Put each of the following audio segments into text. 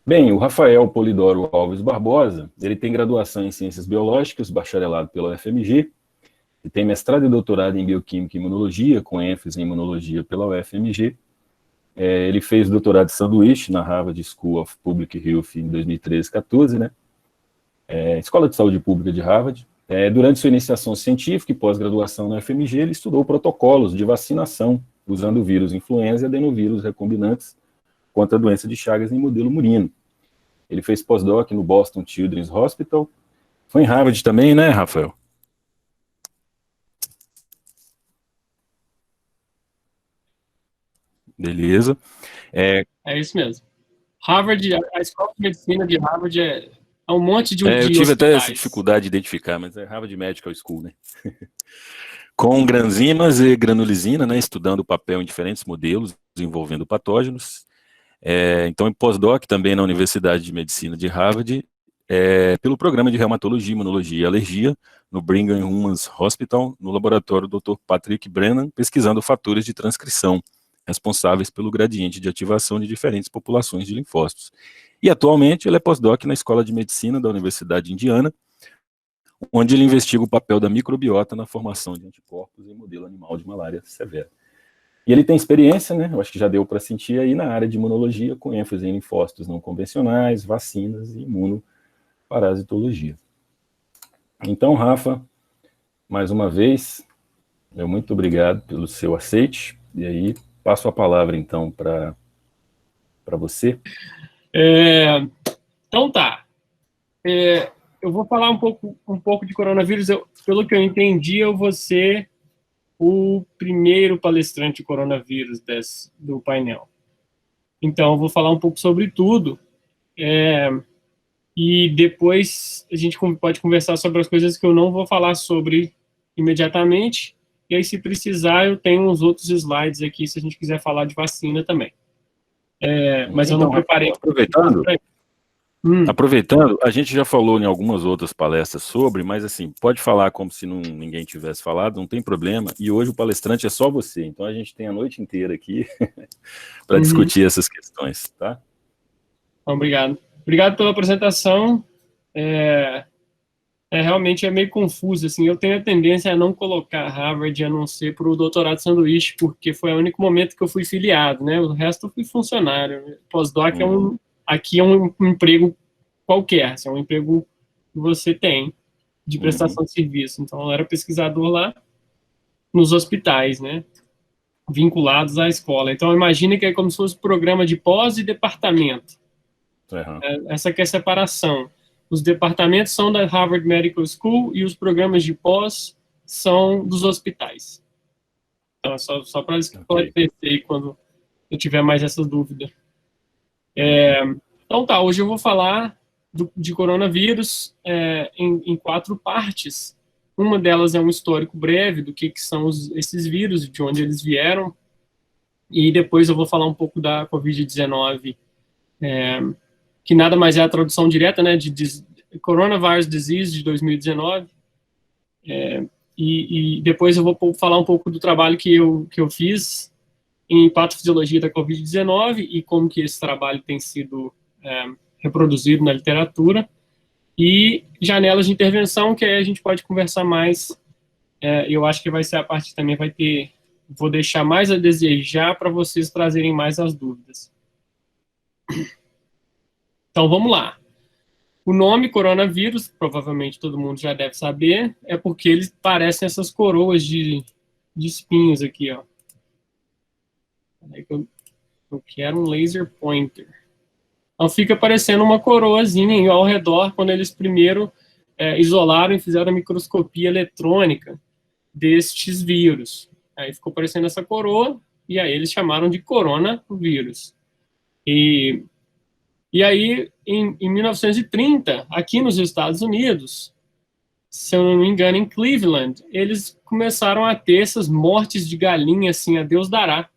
Bem, o Rafael Polidoro Alves Barbosa, ele tem graduação em Ciências Biológicas, bacharelado pela UFMG, e tem mestrado e doutorado em Bioquímica e Imunologia, com ênfase em Imunologia pela UFMG. Ele fez doutorado de sanduíche na Harvard School of Public Health em 2013-14, né? Escola de Saúde Pública de Harvard. Durante sua iniciação científica e pós-graduação na UFMG, ele estudou protocolos de vacinação usando o vírus influenza e adenovírus recombinantes contra a doença de Chagas em modelo murino. Ele fez pós-doc no Boston Children's Hospital. Foi em Harvard também, né, Rafael? Beleza. É isso mesmo. Harvard, a Escola de Medicina de Harvard é um monte de Eu tive até essa hospitais. dificuldade de identificar, mas é Harvard Medical School, né? Com granzimas e granulizina, né, estudando o papel em diferentes modelos envolvendo patógenos. Então, em pós-doc também na Universidade de Medicina de Harvard, pelo programa de Reumatologia, Imunologia e Alergia, no Brigham and Women's Hospital, no laboratório do Dr. Patrick Brennan, pesquisando fatores de transcrição responsáveis pelo gradiente de ativação de diferentes populações de linfócitos. E atualmente ele é pós-doc na Escola de Medicina da Universidade de Indiana, onde ele investiga o papel da microbiota na formação de anticorpos em modelo animal de malária severa. E ele tem experiência, né, eu acho que já deu para sentir aí, na área de imunologia, com ênfase em linfócitos não convencionais, vacinas e imunoparasitologia. Então, Rafa, mais uma vez, muito obrigado pelo seu aceite, e aí passo a palavra, então, para você. Então tá. Eu vou falar um pouco de coronavírus. Pelo que eu entendi, eu vou ser o primeiro palestrante de coronavírus do painel. Então, eu vou falar um pouco sobre tudo. E depois a gente pode conversar sobre as coisas que eu não vou falar sobre imediatamente. E aí, se precisar, eu tenho uns outros slides aqui, se a gente quiser falar de vacina também. Mas então, eu não preparei. Aproveitando, a gente já falou em algumas outras palestras sobre, mas assim, pode falar como se ninguém tivesse falado, não tem problema, e hoje o palestrante é só você, então a gente tem a noite inteira aqui para discutir essas questões, tá? Obrigado. Obrigado pela apresentação. Realmente é meio confuso, assim, eu tenho a tendência a não colocar Harvard a não ser para o doutorado sanduíche, porque foi o único momento que eu fui filiado, né? O resto eu fui funcionário. Pós-doc aqui é um emprego qualquer, assim, é um emprego que você tem de prestação de serviço. Então, eu era pesquisador lá nos hospitais, né? Vinculados à escola. Então, imagine que é como se fosse programa de pós e departamento. Essa que é a separação. Os departamentos são da Harvard Medical School e os programas de pós são dos hospitais. Então, só para esclarecer quando eu tiver mais essa dúvida. Então tá, hoje eu vou falar de coronavírus em 4 partes. Uma delas é um histórico breve do que são esses vírus, de onde eles vieram, e depois eu vou falar um pouco da Covid-19, que nada mais é a tradução direta, né, de Coronavirus Disease de 2019, e depois eu vou falar um pouco do trabalho que eu fiz em patofisiologia da Covid-19 e como que esse trabalho tem sido reproduzido na literatura, e janelas de intervenção, que aí a gente pode conversar mais. Eu acho que vai ser a parte que também vou deixar mais a desejar para vocês trazerem mais as dúvidas. Então, vamos lá. O nome coronavírus, provavelmente todo mundo já deve saber, é porque eles parecem essas coroas de espinhos aqui, ó. Eu quero um laser pointer. Então fica parecendo uma coroazinha ao redor, quando eles primeiro isolaram e fizeram a microscopia eletrônica destes vírus. Aí ficou parecendo essa coroa, e aí eles chamaram de coronavírus. E aí, em 1930, aqui nos Estados Unidos, se eu não me engano, em Cleveland, eles começaram a ter essas mortes de galinha, assim, a Deus dará.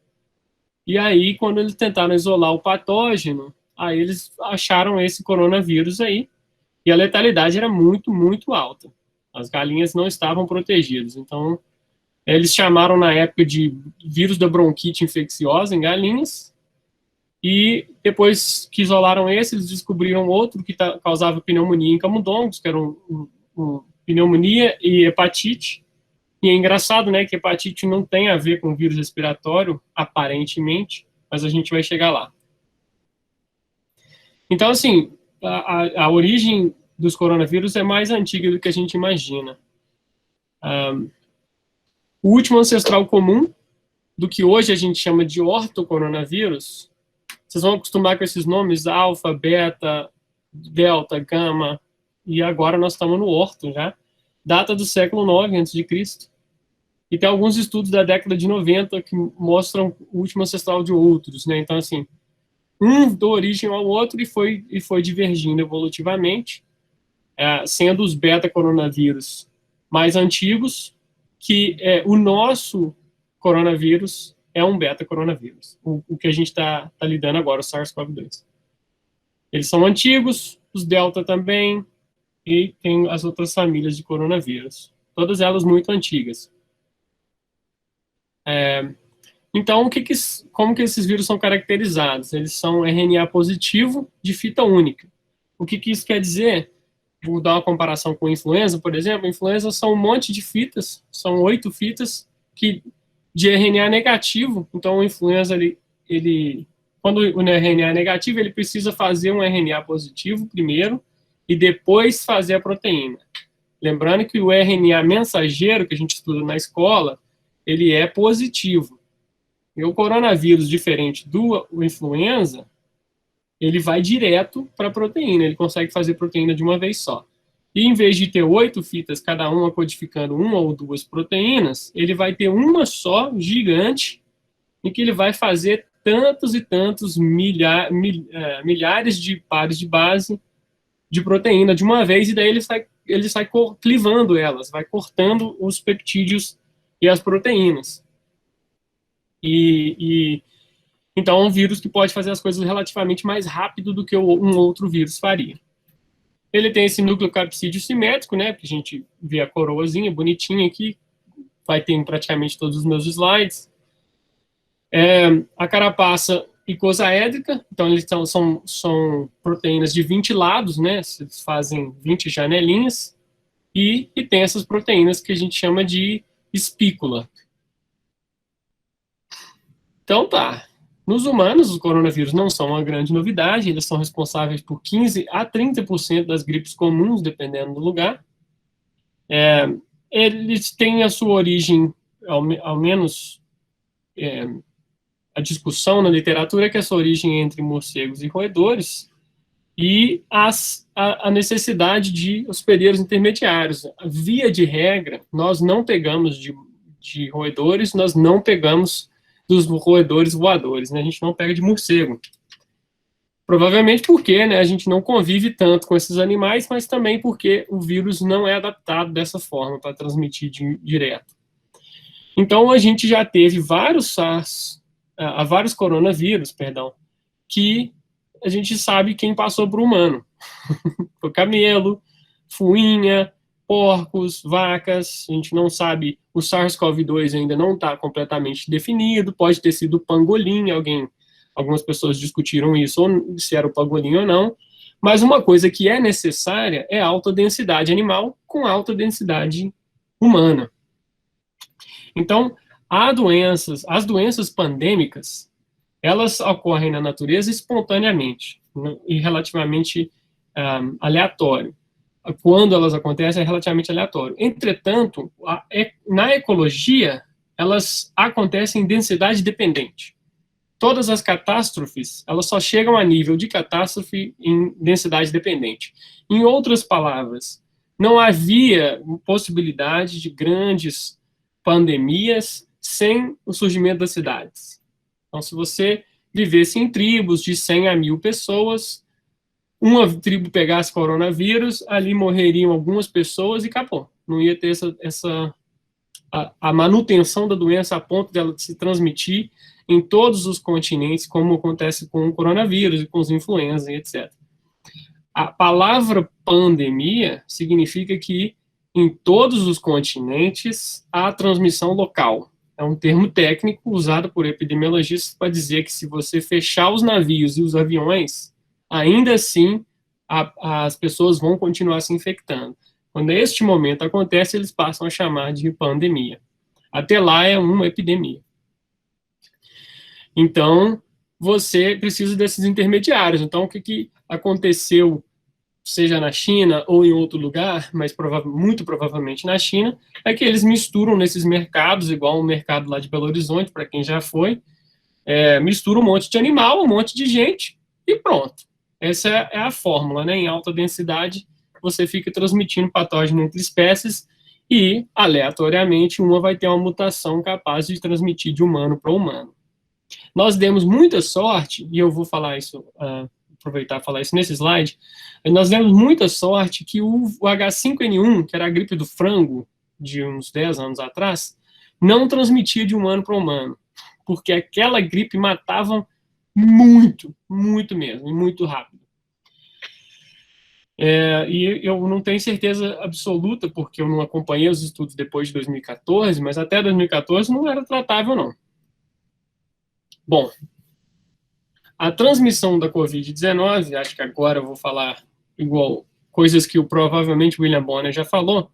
E aí, quando eles tentaram isolar o patógeno, aí eles acharam esse coronavírus aí, e a letalidade era muito, muito alta. As galinhas não estavam protegidas. Então, eles chamaram na época de vírus da bronquite infecciosa em galinhas, E depois que isolaram esse, eles descobriram outro que causava pneumonia em camundongos, que era pneumonia e hepatite. E é engraçado, né, que hepatite não tem a ver com vírus respiratório, aparentemente, mas a gente vai chegar lá. Então, assim, a origem dos coronavírus é mais antiga do que a gente imagina. O último ancestral comum, do que hoje a gente chama de ortocoronavírus, vocês vão acostumar com esses nomes, alfa, beta, delta, gama, e agora nós estamos no orto já, data do século IX a.C., e tem alguns estudos da década de 90 que mostram o último ancestral de outros, né? Então, assim, um deu origem ao outro e foi divergindo evolutivamente, sendo os beta-coronavírus mais antigos, que o nosso coronavírus é um beta-coronavírus, o que a gente está lidando agora, o SARS-CoV-2. Eles são antigos, os delta também, e tem as outras famílias de coronavírus, todas elas muito antigas. Então, como que esses vírus são caracterizados? Eles são RNA positivo de fita única. O que isso quer dizer? Vou dar uma comparação com a influenza, por exemplo. A influenza são um monte de fitas, são 8 fitas de RNA negativo. Então, a influenza, quando o RNA é negativo, ele precisa fazer um RNA positivo primeiro e depois fazer a proteína. Lembrando que o RNA mensageiro, que a gente estuda na escola, ele é positivo. E o coronavírus, diferente do influenza, ele vai direto para a proteína, ele consegue fazer proteína de uma vez só. E em vez de ter 8 fitas, cada uma codificando uma ou duas proteínas, ele vai ter uma só, gigante, em que ele vai fazer tantos e tantos milhares de pares de base de proteína de uma vez, e daí ele sai clivando elas, vai cortando os peptídeos e as proteínas. Então, é um vírus que pode fazer as coisas relativamente mais rápido do que um outro vírus faria. Ele tem esse núcleo capsídeo simétrico, né, que a gente vê a coroazinha bonitinha aqui, vai ter em praticamente todos os meus slides. A carapaça icosaédrica, então eles são proteínas de 20 lados, né, eles fazem 20 janelinhas, e tem essas proteínas que a gente chama de espícula. Então tá, nos humanos os coronavírus não são uma grande novidade, eles são responsáveis por 15 a 30% das gripes comuns, dependendo do lugar. Eles têm a sua origem, ao menos a discussão na literatura é que essa origem é entre morcegos e roedores, e a necessidade de hospedeiros intermediários. Via de regra, nós não pegamos de roedores, nós não pegamos dos roedores voadores, né? A gente não pega de morcego. Provavelmente porque, né, a gente não convive tanto com esses animais, mas também porque o vírus não é adaptado dessa forma para transmitir direto. Então, a gente já teve vários coronavírus, que a gente sabe quem passou para o humano. Foi camelo, fuinha, porcos, vacas, a gente não sabe, o SARS-CoV-2 ainda não está completamente definido, pode ter sido pangolim, algumas pessoas discutiram isso, ou se era o pangolim ou não, mas uma coisa que é necessária é alta densidade animal com alta densidade humana. Então, as doenças pandêmicas, elas ocorrem na natureza espontaneamente, e relativamente aleatório. Quando elas acontecem, é relativamente aleatório. Entretanto, na ecologia, elas acontecem em densidade dependente. Todas as catástrofes, elas só chegam a nível de catástrofe em densidade dependente. Em outras palavras, não havia possibilidade de grandes pandemias sem o surgimento das cidades. Então, se você vivesse em tribos de 100 a 1000 pessoas, uma tribo pegasse coronavírus, ali morreriam algumas pessoas e acabou. Não ia ter a manutenção da doença a ponto dela se transmitir em todos os continentes, como acontece com o coronavírus e com os influenzas, etc. A palavra pandemia significa que em todos os continentes há transmissão local. É um termo técnico usado por epidemiologistas para dizer que se você fechar os navios e os aviões, ainda assim as pessoas vão continuar se infectando. Quando este momento acontece, eles passam a chamar de pandemia. Até lá é uma epidemia. Então, você precisa desses intermediários. Então, o que aconteceu, seja na China ou em outro lugar, mas muito provavelmente na China, é que eles misturam nesses mercados, igual o mercado lá de Belo Horizonte, para quem já foi, mistura um monte de animal, um monte de gente, e pronto. Essa é a fórmula, né? Em alta densidade, você fica transmitindo patógeno entre espécies e, aleatoriamente, uma vai ter uma mutação capaz de transmitir de humano para humano. Nós demos muita sorte, e eu vou falar isso, aproveitar e falar isso nesse slide, nós demos muita sorte que o H5N1, que era a gripe do frango, de uns 10 anos atrás, não transmitia de humano para humano, porque aquela gripe matava muito, muito mesmo, e muito rápido. E eu não tenho certeza absoluta, porque eu não acompanhei os estudos depois de 2014, mas até 2014 não era tratável, não. Bom, a transmissão da Covid-19, acho que agora eu vou falar igual coisas que provavelmente o William Bonner já falou,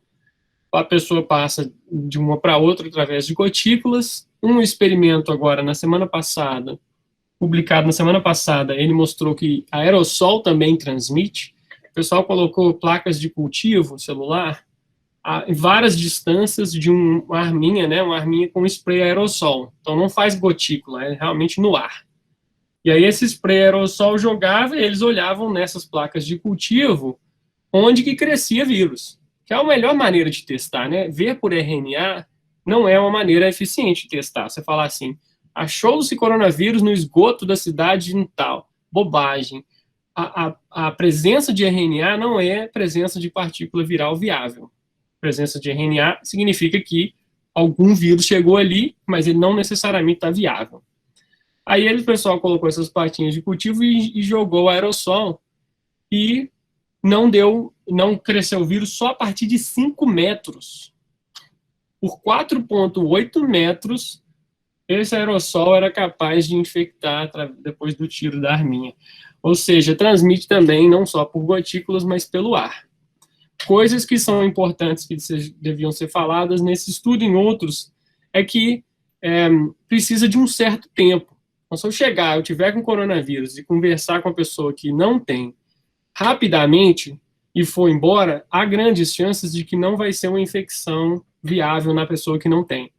a pessoa passa de uma para outra através de gotículas. Um experimento agora, na semana passada, publicado na semana passada, ele mostrou que aerossol também transmite. O pessoal colocou placas de cultivo celular em várias distâncias de uma arminha, né, uma arminha com spray aerossol. Então não faz gotícula, é realmente no ar. E aí esse spray aerossol jogava e eles olhavam nessas placas de cultivo onde que crescia vírus, que é a melhor maneira de testar, né? Ver por RNA não é uma maneira eficiente de testar. Você falar assim, achou-se coronavírus no esgoto da cidade de tal. Bobagem. A presença de RNA não é presença de partícula viral viável. Presença de RNA significa que algum vírus chegou ali, mas ele não necessariamente está viável. Aí o pessoal colocou essas patinhas de cultivo e jogou o aerossol e não cresceu o vírus só a partir de 5 metros. Por 4,8 metros, esse aerossol era capaz de infectar depois do tiro da arminha. Ou seja, transmite também não só por gotículas, mas pelo ar. Coisas que são importantes que deviam ser faladas nesse estudo e em outros é que precisa de um certo tempo. Então, se eu tiver com coronavírus e conversar com a pessoa que não tem rapidamente e for embora, há grandes chances de que não vai ser uma infecção viável na pessoa que não tem.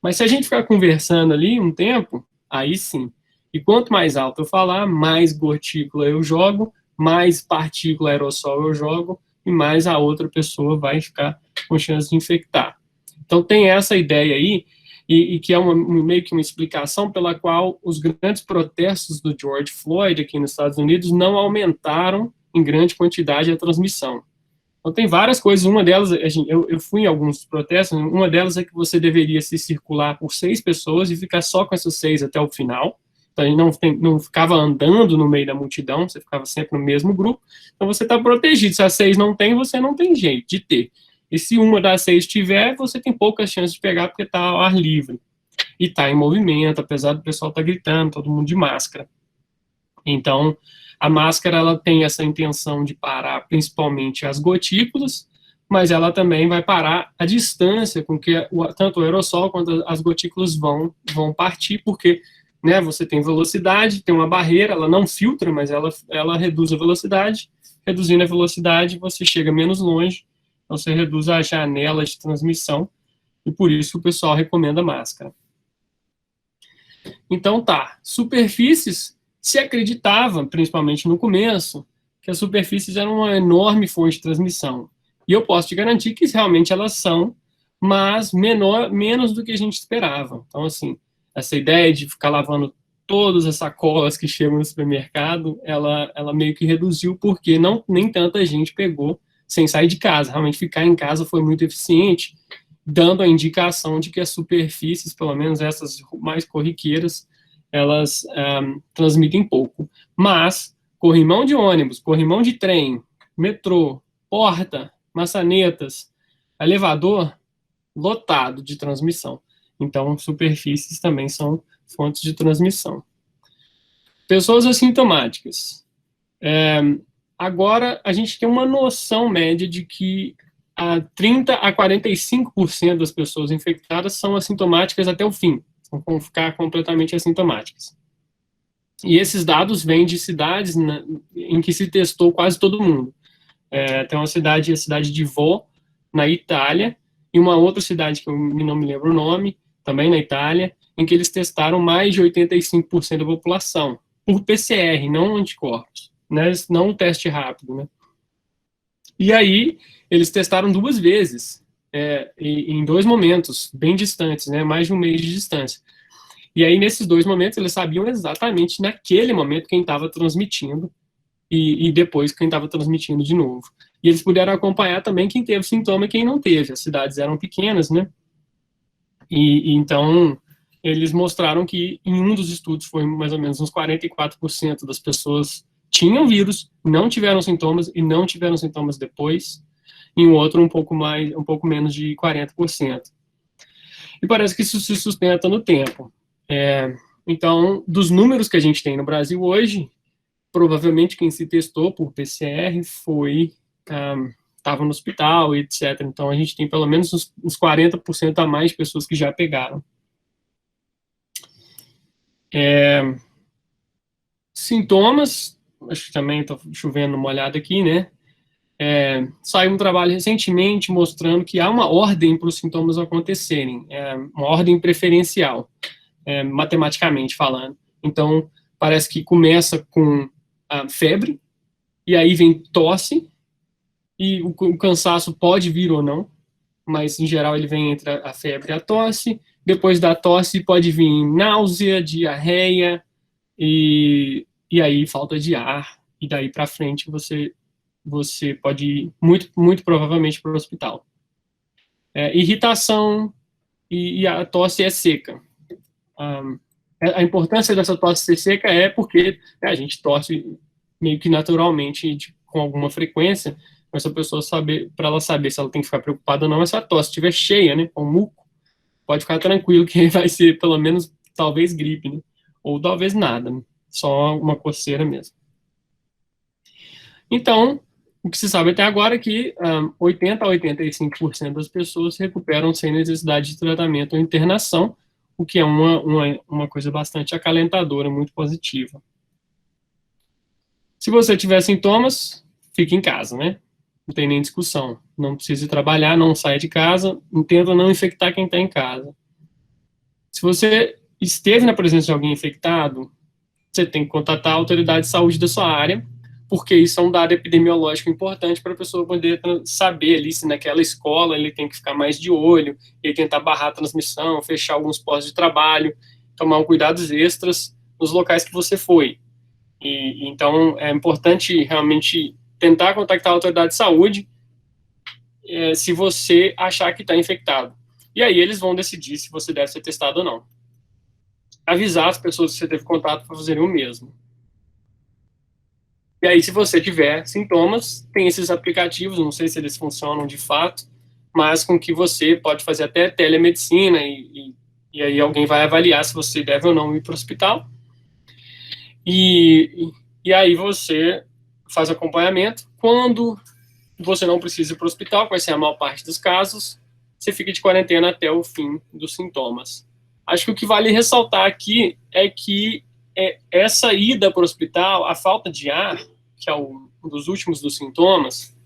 Mas se a gente ficar conversando ali um tempo, aí sim. E quanto mais alto eu falar, mais gotícula eu jogo, mais partícula aerossol eu jogo, e mais a outra pessoa vai ficar com chance de infectar. Então tem essa ideia aí, e que é meio que uma explicação pela qual os grandes protestos do George Floyd aqui nos Estados Unidos não aumentaram em grande quantidade a transmissão. Então tem várias coisas, uma delas, eu fui em alguns protestos, uma delas é que você deveria se circular por 6 pessoas e ficar só com essas 6 até o final. Então a gente não ficava andando no meio da multidão, você ficava sempre no mesmo grupo, então você está protegido. Se as 6 não tem, você não tem jeito de ter. E se uma das 6 tiver, você tem poucas chances de pegar porque está ao ar livre. E está em movimento, apesar do pessoal estar gritando, todo mundo de máscara. Então, a máscara ela tem essa intenção de parar principalmente as gotículas, mas ela também vai parar a distância com que tanto o aerossol quanto as gotículas vão partir, porque né, você tem velocidade, tem uma barreira, ela não filtra, mas ela reduz a velocidade. Reduzindo a velocidade, você chega menos longe, então você reduz a janela de transmissão, e por isso o pessoal recomenda máscara. Então tá, superfícies, se acreditava, principalmente no começo, que as superfícies eram uma enorme fonte de transmissão. E eu posso te garantir que realmente elas são, mas menos do que a gente esperava. Então, assim, essa ideia de ficar lavando todas as sacolas que chegam no supermercado, ela meio que reduziu, porque nem tanta gente pegou sem sair de casa. Realmente ficar em casa foi muito eficiente, dando a indicação de que as superfícies, pelo menos essas mais corriqueiras, elas transmitem pouco. Mas corrimão de ônibus, corrimão de trem, metrô, porta, maçanetas, elevador, lotado de transmissão. Então, superfícies também são fontes de transmissão. Pessoas assintomáticas. Agora, a gente tem uma noção média de que 30 a 45% das pessoas infectadas são assintomáticas até o fim, vão ficar completamente assintomáticas. E esses dados vêm de cidades em que se testou quase todo mundo. Tem uma cidade, a cidade de Vo, na Itália, e uma outra cidade que eu não me lembro o nome, também na Itália, em que eles testaram mais de 85% da população, por PCR, não anticorpos, né? Não um teste rápido, né? E aí, eles testaram 2 vezes, em 2 momentos, bem distantes, né? Mais de 1 mês de distância. E aí, nesses 2 momentos, eles sabiam exatamente naquele momento quem estava transmitindo e depois quem estava transmitindo de novo. E eles puderam acompanhar também quem teve sintoma e quem não teve. As cidades eram pequenas, né? E então, eles mostraram que em um dos estudos foi mais ou menos uns 44% das pessoas tinham vírus, não tiveram sintomas e não tiveram sintomas depois. Em um outro, um pouco menos de 40%. E parece que isso se sustenta no tempo. Então, dos números que a gente tem no Brasil hoje, provavelmente quem se testou por PCR estava no hospital, etc. Então, a gente tem pelo menos uns 40% a mais de pessoas que já pegaram. Sintomas, acho que também estou chovendo uma olhada aqui, né? Saiu um trabalho recentemente mostrando que há uma ordem para os sintomas acontecerem, uma ordem preferencial, matematicamente falando. Então, parece que começa com a febre, e aí vem tosse, e o cansaço pode vir ou não, mas em geral ele vem entre a febre e a tosse. Depois da tosse pode vir náusea, diarreia, e aí falta de ar, e daí para frente você pode ir muito provavelmente para o hospital. Irritação, e a tosse é seca. A importância dessa tosse ser seca é porque a gente tosse meio que naturalmente, com alguma frequência, mas a pessoa para ela saber se ela tem que ficar preocupada ou não, se a tosse estiver cheia, né, com muco, pode ficar tranquilo que vai ser pelo menos, talvez gripe, né, ou talvez nada, né, só uma coceira mesmo. Então, o que se sabe até agora é que 80 a 85% das pessoas se recuperam sem necessidade de tratamento ou internação, o que é uma coisa bastante acalentadora, muito positiva. Se você tiver sintomas, fique em casa, né? Não tem nem discussão. Não precisa trabalhar, não saia de casa, tenta não infectar quem está em casa. Se você esteve na presença de alguém infectado, você tem que contatar a autoridade de saúde da sua área, porque isso é um dado epidemiológico importante para a pessoa poder saber ali se naquela escola ele tem que ficar mais de olho, e tentar barrar a transmissão, fechar alguns postos de trabalho, tomar cuidados extras nos locais que você foi. Então, é importante realmente tentar contactar a autoridade de saúde se você achar que está infectado. E aí eles vão decidir se você deve ser testado ou não. Avisar as pessoas que você teve contato para fazerem o mesmo. E aí, se você tiver sintomas, tem esses aplicativos, não sei se eles funcionam de fato, mas com que você pode fazer até telemedicina e aí alguém vai avaliar se você deve ou não ir para o hospital. E aí você faz acompanhamento. Quando você não precisa ir para o hospital, que vai ser a maior parte dos casos, você fica de quarentena até o fim dos sintomas. Acho que o que vale ressaltar aqui é que essa ida para o hospital, a falta de ar, que é um dos últimos dos sintomas,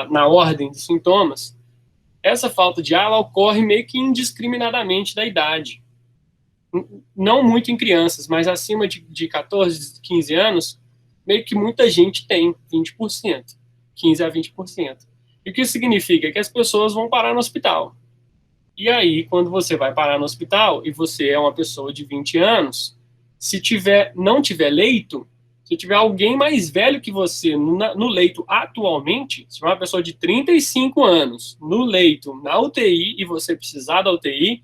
na ordem dos sintomas, essa falta de ar ela ocorre meio que indiscriminadamente da idade. Não muito em crianças, mas acima de 14, 15 anos, meio que muita gente tem 20%, 15 a 20%. E o que isso significa? Que as pessoas vão parar no hospital. E aí, quando você vai parar no hospital e você é uma pessoa de 20 anos, se não tiver leito, se tiver alguém mais velho que você no leito atualmente, se tiver uma pessoa de 35 anos no leito, na UTI, e você precisar da UTI,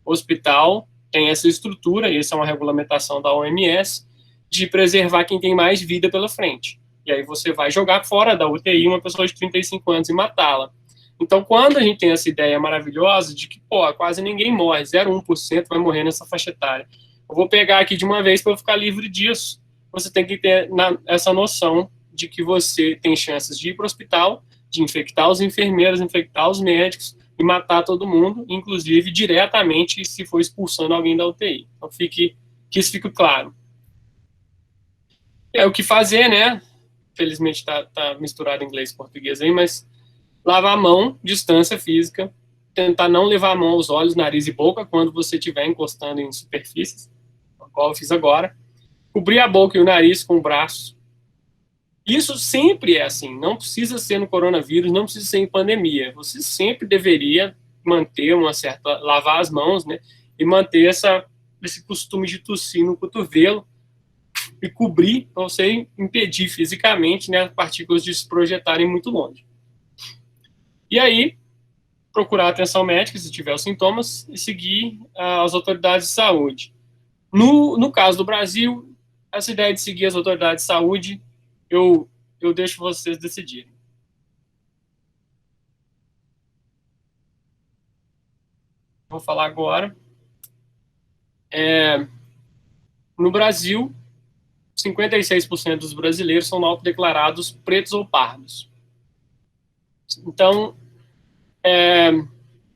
o hospital tem essa estrutura, e essa é uma regulamentação da OMS, de preservar quem tem mais vida pela frente. E aí você vai jogar fora da UTI uma pessoa de 35 anos e matá-la. Então, quando a gente tem essa ideia maravilhosa de que, pô, quase ninguém morre, 0,1% vai morrer nessa faixa etária, eu vou pegar aqui de uma vez para eu ficar livre disso. Você tem que ter essa noção de que você tem chances de ir para o hospital, de infectar os enfermeiros, infectar os médicos e matar todo mundo, inclusive diretamente se for expulsando alguém da UTI. Então, que isso fique claro. É o que fazer, né? Felizmente tá misturado inglês e português aí, mas lavar a mão, distância física, tentar não levar a mão aos olhos, nariz e boca quando você estiver encostando em superfícies, igual eu fiz agora. Cobrir a boca e o nariz com o braço. Isso sempre é assim, não precisa ser no coronavírus, não precisa ser em pandemia. Você sempre deveria manter uma certa, lavar as mãos, né, e manter esse costume de tossir no cotovelo e cobrir para você impedir fisicamente, né, as partículas de se projetarem muito longe. E aí, procurar atenção médica se tiver os sintomas e seguir as autoridades de saúde. No caso do Brasil, essa ideia de seguir as autoridades de saúde, eu deixo vocês decidirem. Vou falar agora. No Brasil, 56% dos brasileiros são autodeclarados pretos ou pardos. Então,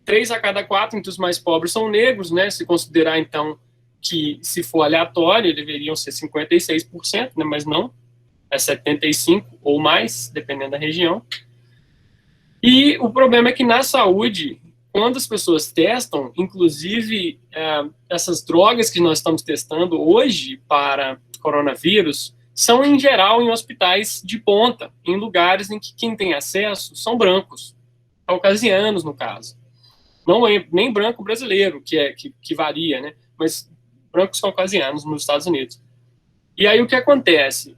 3 a cada 4 entre os mais pobres são negros, né? Se considerar, então, que se for aleatório, deveriam ser 56%, né? Mas não, é 75% ou mais, dependendo da região. E o problema é que na saúde, quando as pessoas testam, inclusive essas drogas que nós estamos testando hoje para coronavírus, são em geral em hospitais de ponta, em lugares em que quem tem acesso são brancos, caucasianos no caso. Não é nem branco brasileiro, que varia, né? Mas brancos caucasianos nos Estados Unidos. E aí o que acontece?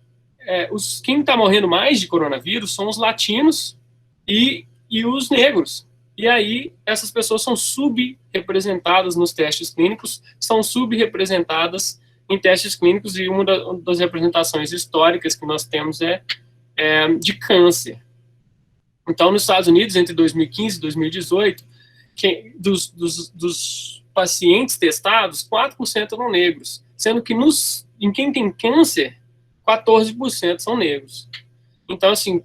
Quem está morrendo mais de coronavírus são os latinos e os negros. E aí essas pessoas são subrepresentadas nos testes clínicos, são subrepresentadas em testes clínicos, e uma das representações históricas que nós temos é de câncer. Então, nos Estados Unidos, entre 2015 e 2018, dos pacientes testados, 4% eram negros, sendo que em quem tem câncer, 14% são negros. Então, assim,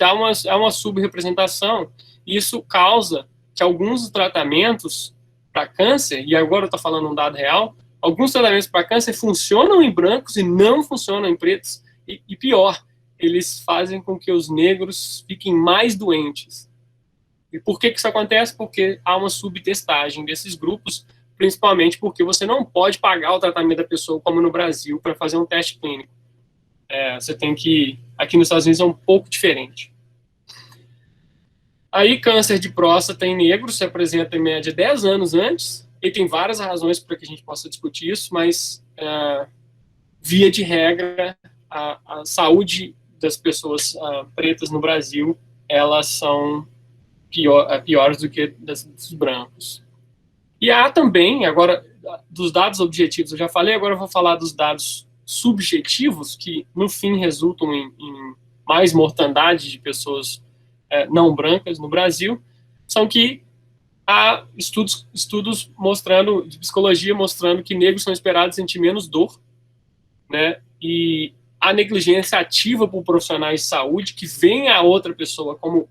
há uma subrepresentação, e isso causa que alguns tratamentos para câncer, e agora eu estou falando um dado real, alguns tratamentos para câncer funcionam em brancos e não funcionam em pretos, e pior, eles fazem com que os negros fiquem mais doentes. E por que isso acontece? Porque há uma subtestagem desses grupos, principalmente porque você não pode pagar o tratamento da pessoa, como no Brasil, para fazer um teste clínico. Você tem que... Aqui nos Estados Unidos é um pouco diferente. Aí, câncer de próstata em negros se apresenta em média 10 anos antes, e tem várias razões para que a gente possa discutir isso, mas, via de regra, a saúde das pessoas pretas no Brasil, elas são piores do que dos brancos. E há também, agora, dos dados objetivos, eu já falei, agora eu vou falar dos dados subjetivos, que no fim resultam em mais mortandade de pessoas não brancas no Brasil, são que há estudos mostrando, de psicologia, mostrando que negros são esperados sentir menos dor, né, e a negligência ativa por profissionais de saúde, que veem a outra pessoa como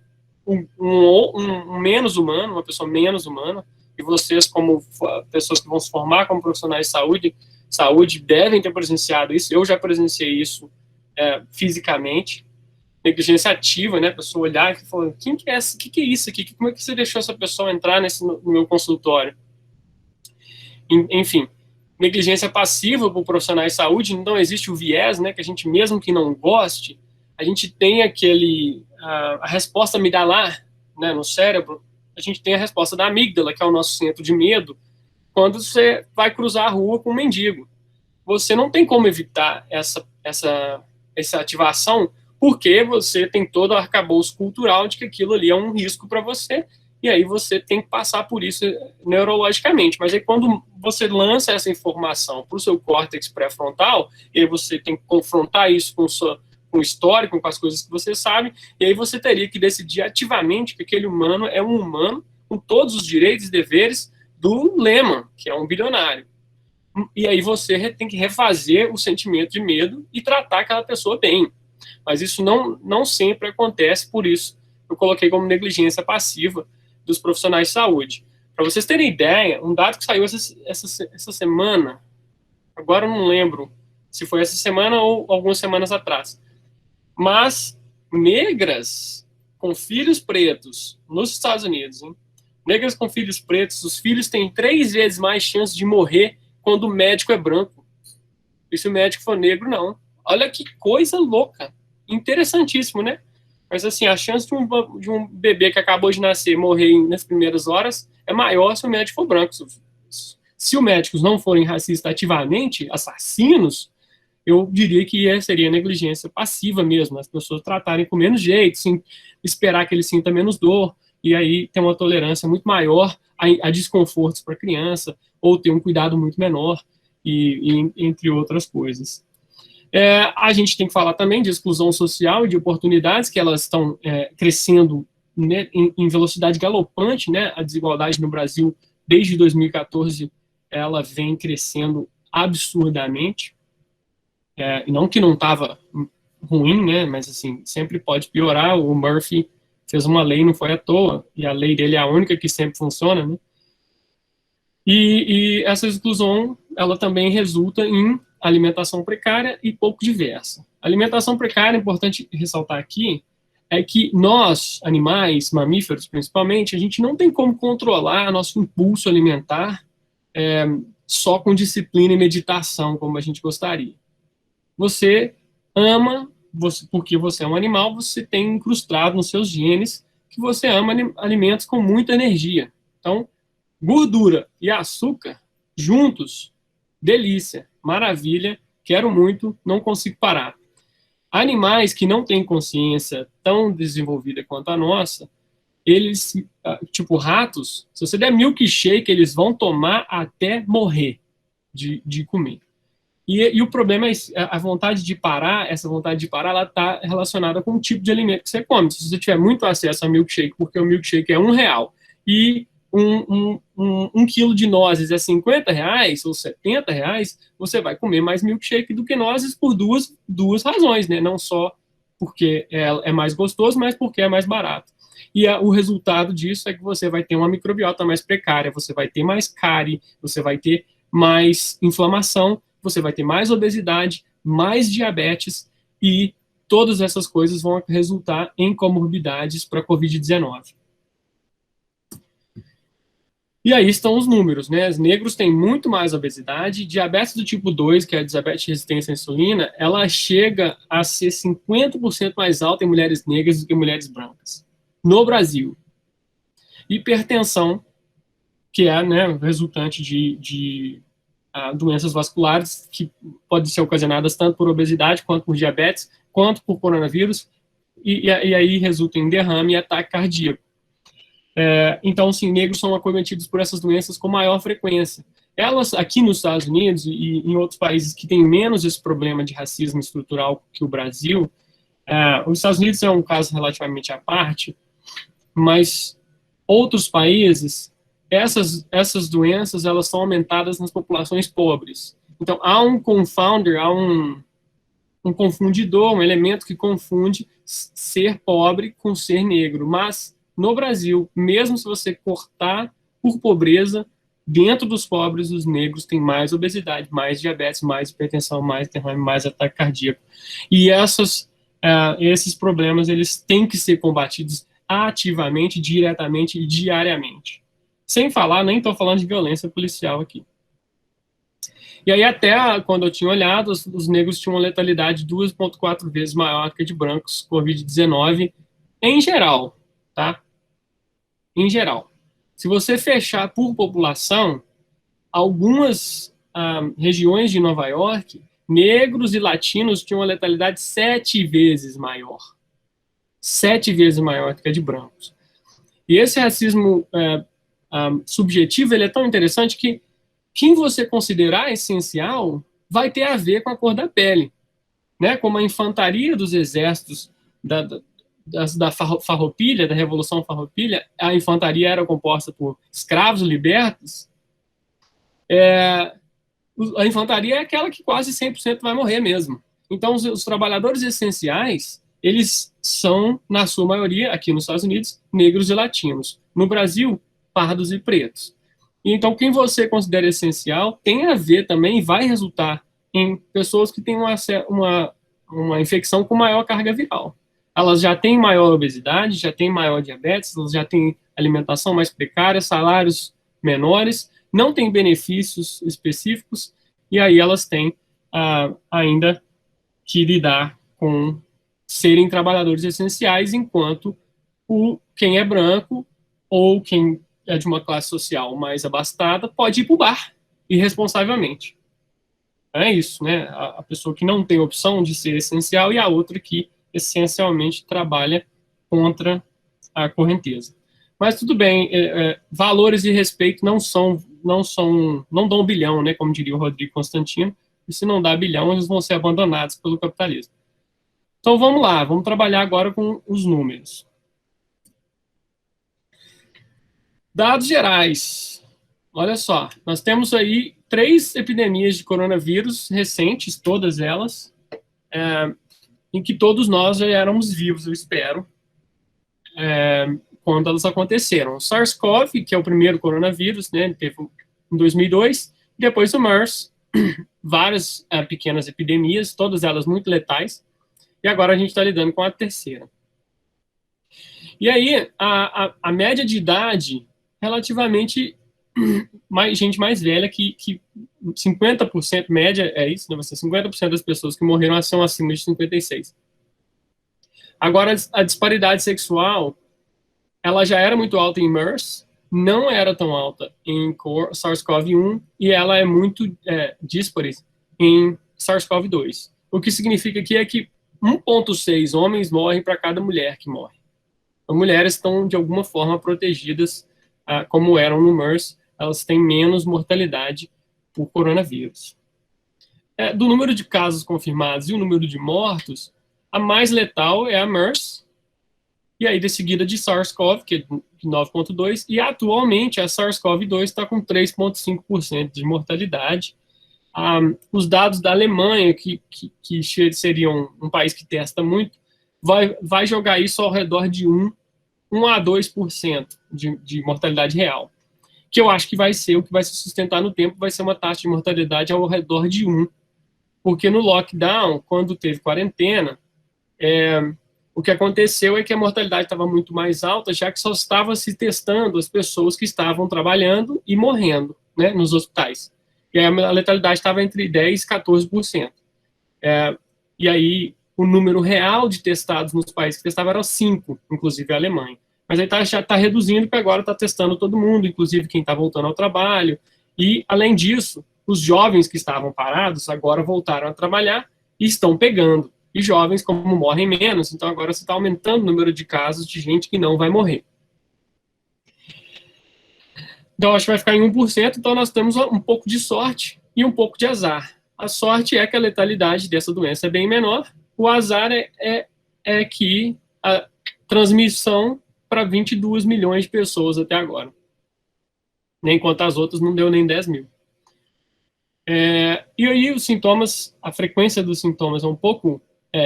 um menos humano, uma pessoa menos humana, e vocês, como pessoas que vão se formar como profissionais de saúde devem ter presenciado isso. Eu já presenciei isso fisicamente. Negligência ativa, né? A pessoa olhar e falar, quem que é essa? O que é isso aqui? Como é que você deixou essa pessoa entrar no meu consultório? Enfim, negligência passiva por profissionais de saúde. Então existe o viés, né? Que a gente, mesmo que não goste, a gente tem a resposta amigdalar, né, no cérebro. A gente tem a resposta da amígdala, que é o nosso centro de medo, quando você vai cruzar a rua com um mendigo. Você não tem como evitar essa ativação, porque você tem todo o arcabouço cultural de que aquilo ali é um risco para você, e aí você tem que passar por isso neurologicamente. Mas aí quando você lança essa informação para o seu córtex pré-frontal, e aí você tem que confrontar isso com com o histórico, com as coisas que você sabe, e aí você teria que decidir ativamente que aquele humano é um humano com todos os direitos e deveres do Lehman, que é um bilionário. E aí você tem que refazer o sentimento de medo e tratar aquela pessoa bem. Mas isso não sempre acontece, por isso eu coloquei como negligência passiva dos profissionais de saúde. Para vocês terem ideia, um dado que saiu essa semana, agora eu não lembro se foi essa semana ou algumas semanas atrás, mas negras com filhos pretos nos Estados Unidos, hein? Negras com filhos pretos, os filhos têm 3 vezes mais chance de morrer quando o médico é branco. E se o médico for negro, não. Olha que coisa louca. Interessantíssimo, né? Mas assim, a chance de um bebê que acabou de nascer morrer nas primeiras horas é maior se o médico for branco. Se os médicos não forem racistas ativamente, assassinos, eu diria que seria negligência passiva mesmo, as pessoas tratarem com menos jeito, sim, esperar que ele sinta menos dor, e aí ter uma tolerância muito maior a desconfortos para a criança, ou ter um cuidado muito menor, entre outras coisas. A gente tem que falar também de exclusão social e de oportunidades, que elas estão crescendo, né, em velocidade galopante, né? A desigualdade no Brasil, desde 2014, ela vem crescendo absurdamente. Não que não estava ruim, né? Mas assim, sempre pode piorar. O Murphy fez uma lei, não foi à toa, e a lei dele é a única que sempre funciona, né? E essa exclusão, ela também resulta em alimentação precária e pouco diversa. A alimentação precária, é importante ressaltar aqui, é que nós, animais, mamíferos principalmente, a gente não tem como controlar nosso impulso alimentar só com disciplina e meditação, como a gente gostaria. Você ama, porque você é um animal, você tem incrustado nos seus genes que você ama alimentos com muita energia. Então, gordura e açúcar juntos, delícia, maravilha, quero muito, não consigo parar. Animais que não têm consciência tão desenvolvida quanto a nossa, eles, tipo ratos, se você der milkshake, eles vão tomar até morrer de comer. E o problema é a vontade de parar, essa vontade de parar, ela está relacionada com o tipo de alimento que você come. Se você tiver muito acesso a milkshake, porque o milkshake é R$1, e um quilo de nozes é R$50 ou R$70, você vai comer mais milkshake do que nozes por duas razões, né? Não só porque é mais gostoso, mas porque é mais barato. E o resultado disso é que você vai ter uma microbiota mais precária, você vai ter mais cárie, você vai ter mais inflamação, você vai ter mais obesidade, mais diabetes, e todas essas coisas vão resultar em comorbidades para a Covid-19. E aí estão os números, né? Os negros têm muito mais obesidade. Diabetes do tipo 2, que é a diabetes de resistência à insulina, ela chega a ser 50% mais alta em mulheres negras do que mulheres brancas. No Brasil. Hipertensão, que é, né, resultante de doenças vasculares, que podem ser ocasionadas tanto por obesidade, quanto por diabetes, quanto por coronavírus, e aí resulta em derrame e ataque cardíaco. Então, sim, negros são acometidos por essas doenças com maior frequência. Elas, aqui nos Estados Unidos e em outros países que têm menos esse problema de racismo estrutural que o Brasil, os Estados Unidos é um caso relativamente à parte, mas outros países, essas doenças, elas são aumentadas nas populações pobres. Então, há um confounder, há um confundidor, um elemento que confunde ser pobre com ser negro. Mas, no Brasil, mesmo se você cortar por pobreza, dentro dos pobres, os negros têm mais obesidade, mais diabetes, mais hipertensão, mais derrame, mais ataque cardíaco. E esses problemas, eles têm que ser combatidos ativamente, diretamente e diariamente. Sem falar, nem estou falando de violência policial aqui. E aí, até quando eu tinha olhado, os negros tinham uma letalidade 2,4 vezes maior que a de brancos, Covid-19, em geral, tá? Em geral. Se você fechar por população, algumas regiões de Nova York, negros e latinos tinham uma letalidade 7 vezes maior. 7 vezes maior que a de brancos. E esse racismo subjetivo, ele é tão interessante que quem você considerar essencial vai ter a ver com a cor da pele. né, como a infantaria dos exércitos da Farroupilha, da Revolução Farroupilha, a infantaria era composta por escravos libertos, a infantaria é aquela que quase 100% vai morrer mesmo. Então, os trabalhadores essenciais, eles são, na sua maioria, aqui nos Estados Unidos, negros e latinos. No Brasil, pardos e pretos. Então, quem você considera essencial tem a ver também, vai resultar em pessoas que têm uma infecção com maior carga viral. Elas já têm maior obesidade, já têm maior diabetes, elas já têm alimentação mais precária, salários menores, não têm benefícios específicos, e aí elas têm ainda que lidar com serem trabalhadores essenciais, enquanto quem é branco ou quem é de uma classe social mais abastada pode ir para o bar, irresponsavelmente. É isso, né? A pessoa que não tem opção de ser essencial e a outra que essencialmente trabalha contra a correnteza. Mas tudo bem, valores e respeito não dão bilhão, né? Como diria o Rodrigo Constantino. E se não dá bilhão, eles vão ser abandonados pelo capitalismo. Então vamos lá, vamos trabalhar agora com os números. Dados gerais. Olha só, nós temos aí 3 epidemias de coronavírus recentes, todas elas, em que todos nós já éramos vivos, eu espero, quando elas aconteceram. O SARS-CoV, que é o primeiro coronavírus, né, teve em 2002, depois o MERS, várias pequenas epidemias, todas elas muito letais, e agora a gente está lidando com a terceira. E aí, a média de idade, relativamente, gente mais velha, que 50%, média é isso, né? 50% das pessoas que morreram são acima de 56. Agora, a disparidade sexual, ela já era muito alta em MERS, não era tão alta em SARS-CoV-1, e ela é muito díspare em SARS-CoV-2. O que significa que é que 1,6 homens morrem para cada mulher que morre. As mulheres estão, de alguma forma, protegidas, como eram no MERS, elas têm menos mortalidade por coronavírus. Do número de casos confirmados e o número de mortos, a mais letal é a MERS, e aí de seguida de SARS-CoV, que é 9,2%, e atualmente a SARS-CoV-2 está com 3,5% de mortalidade. Os dados da Alemanha, que seria um país que testa muito, vai jogar isso ao redor de 1 a 2% de mortalidade real. Que eu acho que vai ser o que vai se sustentar no tempo, vai ser uma taxa de mortalidade ao redor de 1. Porque no lockdown, quando teve quarentena, o que aconteceu é que a mortalidade estava muito mais alta, já que só estava se testando as pessoas que estavam trabalhando e morrendo, né, nos hospitais. E aí a letalidade estava entre 10% e 14%. E aí o número real de testados nos países que testavam era 5, inclusive a Alemanha. Mas aí já está reduzindo, porque agora está testando todo mundo, inclusive quem está voltando ao trabalho. E, além disso, os jovens que estavam parados agora voltaram a trabalhar e estão pegando. E jovens, como morrem menos, então agora você está aumentando o número de casos de gente que não vai morrer. Então, acho que vai ficar em 1%, então nós temos um pouco de sorte e um pouco de azar. A sorte é que a letalidade dessa doença é bem menor, o azar é que a transmissão para 22 milhões de pessoas até agora. Enquanto as outras não deu nem 10 mil. E aí os sintomas, a frequência dos sintomas é um pouco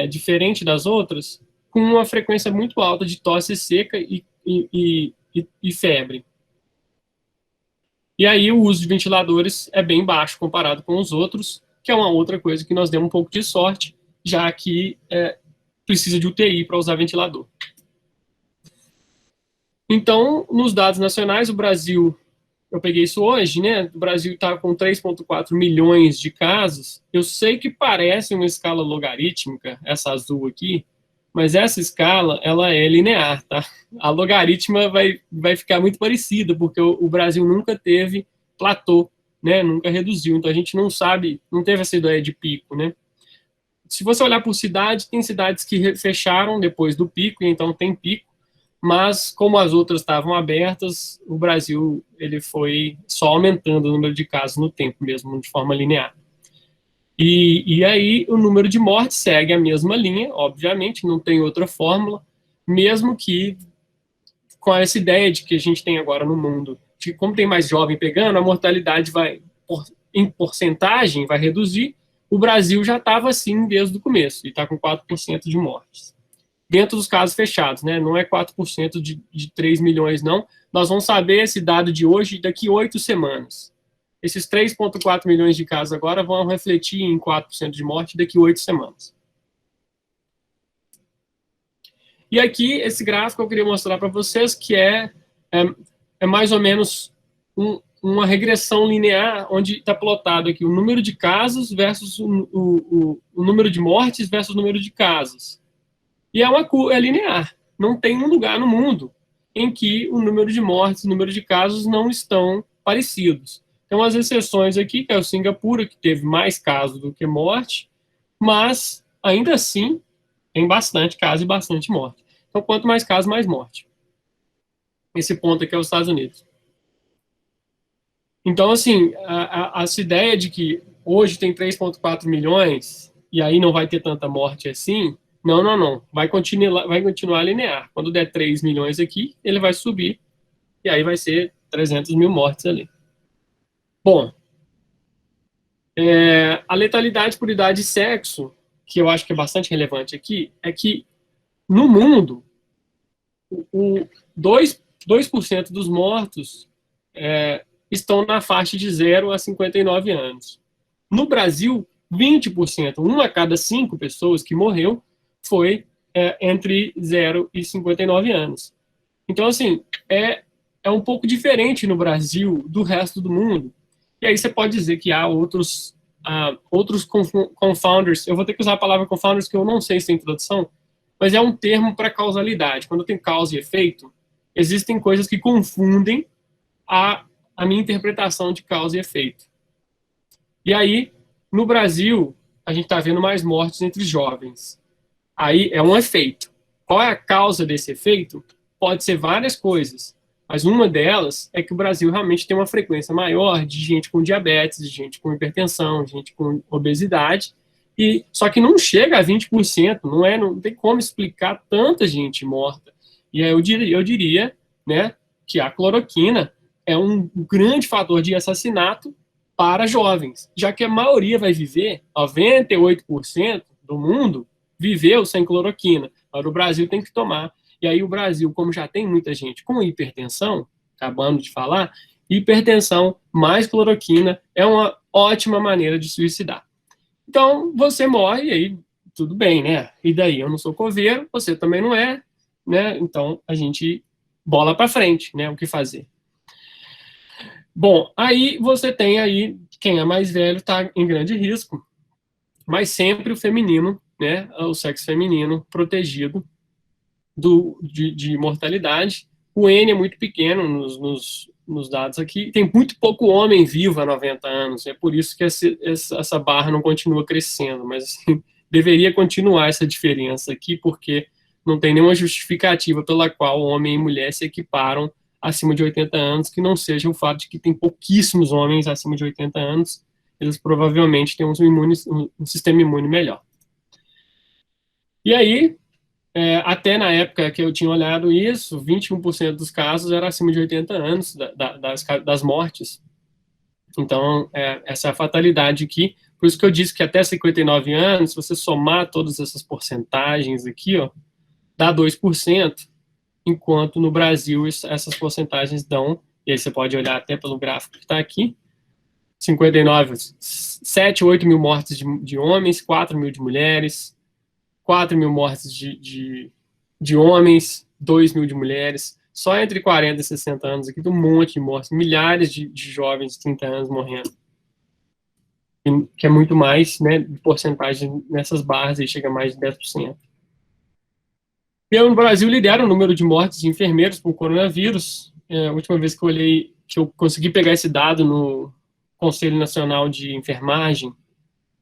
diferente das outras, com uma frequência muito alta de tosse seca e febre. E aí o uso de ventiladores é bem baixo comparado com os outros, que é uma outra coisa que nós demos um pouco de sorte, já que precisa de UTI para usar ventilador. Então, nos dados nacionais, o Brasil, eu peguei isso hoje, né? O Brasil está com 3,4 milhões de casos. Eu sei que parece uma escala logarítmica, essa azul aqui, mas essa escala, ela é linear, tá? A logaritma vai ficar muito parecida, porque o Brasil nunca teve platô, né? Nunca reduziu. Então, a gente não sabe, não teve essa ideia de pico, né? Se você olhar por cidade, tem cidades que fecharam depois do pico, e então tem pico. Mas, como as outras estavam abertas, o Brasil ele foi só aumentando o número de casos no tempo mesmo, de forma linear. E aí o número de mortes segue a mesma linha, obviamente, não tem outra fórmula, mesmo que com essa ideia de que a gente tem agora no mundo, de como tem mais jovem pegando, a mortalidade vai, em porcentagem, vai reduzir. O Brasil já estava assim desde o começo, e está com 4% de mortes. Dentro dos casos fechados, né? Não é 4% de 3 milhões, não. Nós vamos saber esse dado de hoje daqui 8 semanas. Esses 3,4 milhões de casos agora vão refletir em 4% de morte daqui 8 semanas. E aqui, esse gráfico eu queria mostrar para vocês que é mais ou menos uma regressão linear, onde está plotado aqui o número de casos versus o número de mortes versus o número de casos. E é linear. Não tem um lugar no mundo em que o número de mortes e o número de casos não estão parecidos. Tem umas exceções aqui, que é o Singapura, que teve mais casos do que morte, mas, ainda assim, tem bastante caso e bastante morte. Então, quanto mais casos, mais morte. Esse ponto aqui é os Estados Unidos. Então, assim, essa ideia de que hoje tem 3,4 milhões e aí não vai ter tanta morte assim, não. Vai continuar linear. Quando der 3 milhões aqui, ele vai subir e aí vai ser 300 mil mortes ali. Bom, a letalidade por idade e sexo, que eu acho que é bastante relevante aqui, é que no mundo, 2% dos mortos estão na faixa de 0 a 59 anos. No Brasil, 20%, 1 a cada 5 pessoas que morreu, foi entre 0 e 59 anos. Então, assim, é um pouco diferente no Brasil do resto do mundo. E aí você pode dizer que há outros confounders. Eu vou ter que usar a palavra confounders, que eu não sei se tem tradução, mas é um termo para causalidade. Quando tem causa e efeito, existem coisas que confundem a minha interpretação de causa e efeito. E aí, no Brasil, a gente está vendo mais mortes entre jovens. Aí é um efeito. Qual é a causa desse efeito? Pode ser várias coisas, mas uma delas é que o Brasil realmente tem uma frequência maior de gente com diabetes, de gente com hipertensão, de gente com obesidade, só que não chega a 20%, não tem como explicar tanta gente morta. E aí eu diria, né, que a cloroquina é um grande fator de assassinato para jovens, já que a maioria vai viver, 98% do mundo viveu sem cloroquina. Agora o Brasil tem que tomar. E aí o Brasil, como já tem muita gente com hipertensão, acabando de falar, hipertensão mais cloroquina é uma ótima maneira de suicidar. Então, você morre e aí tudo bem, né? E daí? Eu não sou coveiro, você também não é, né? Então, a gente bola para frente, né? O que fazer? Bom, aí você tem aí, quem é mais velho está em grande risco, mas sempre o feminino, né? O sexo feminino protegido de mortalidade. O N é muito pequeno nos dados aqui. Tem muito pouco homem vivo a 90 anos. É por isso que essa barra não continua crescendo. Mas assim, deveria continuar essa diferença aqui, porque não tem nenhuma justificativa pela qual homem e mulher se equiparam acima de 80 anos, que não seja o fato de que tem pouquíssimos homens acima de 80 anos. Eles provavelmente têm um sistema imune melhor. E aí, até na época que eu tinha olhado isso, 21% dos casos era acima de 80 anos das mortes. Então, essa é a fatalidade aqui. Por isso que eu disse que até 59 anos, se você somar todas essas porcentagens aqui, ó, dá 2%, enquanto no Brasil essas porcentagens dão, e aí você pode olhar até pelo gráfico que está aqui, 59, 7, 8 mil mortes de homens, 4 mil de mulheres, 4 mil mortes de homens, 2 mil de mulheres, só entre 40 e 60 anos aqui, um monte de mortes, milhares de jovens de 30 anos morrendo. Que é muito mais, né, de porcentagem nessas barras, aí chega a mais de 10%. Eu, no Brasil, lidero o número de mortes de enfermeiros por coronavírus. A última vez que eu olhei, que eu consegui pegar esse dado no Conselho Nacional de Enfermagem,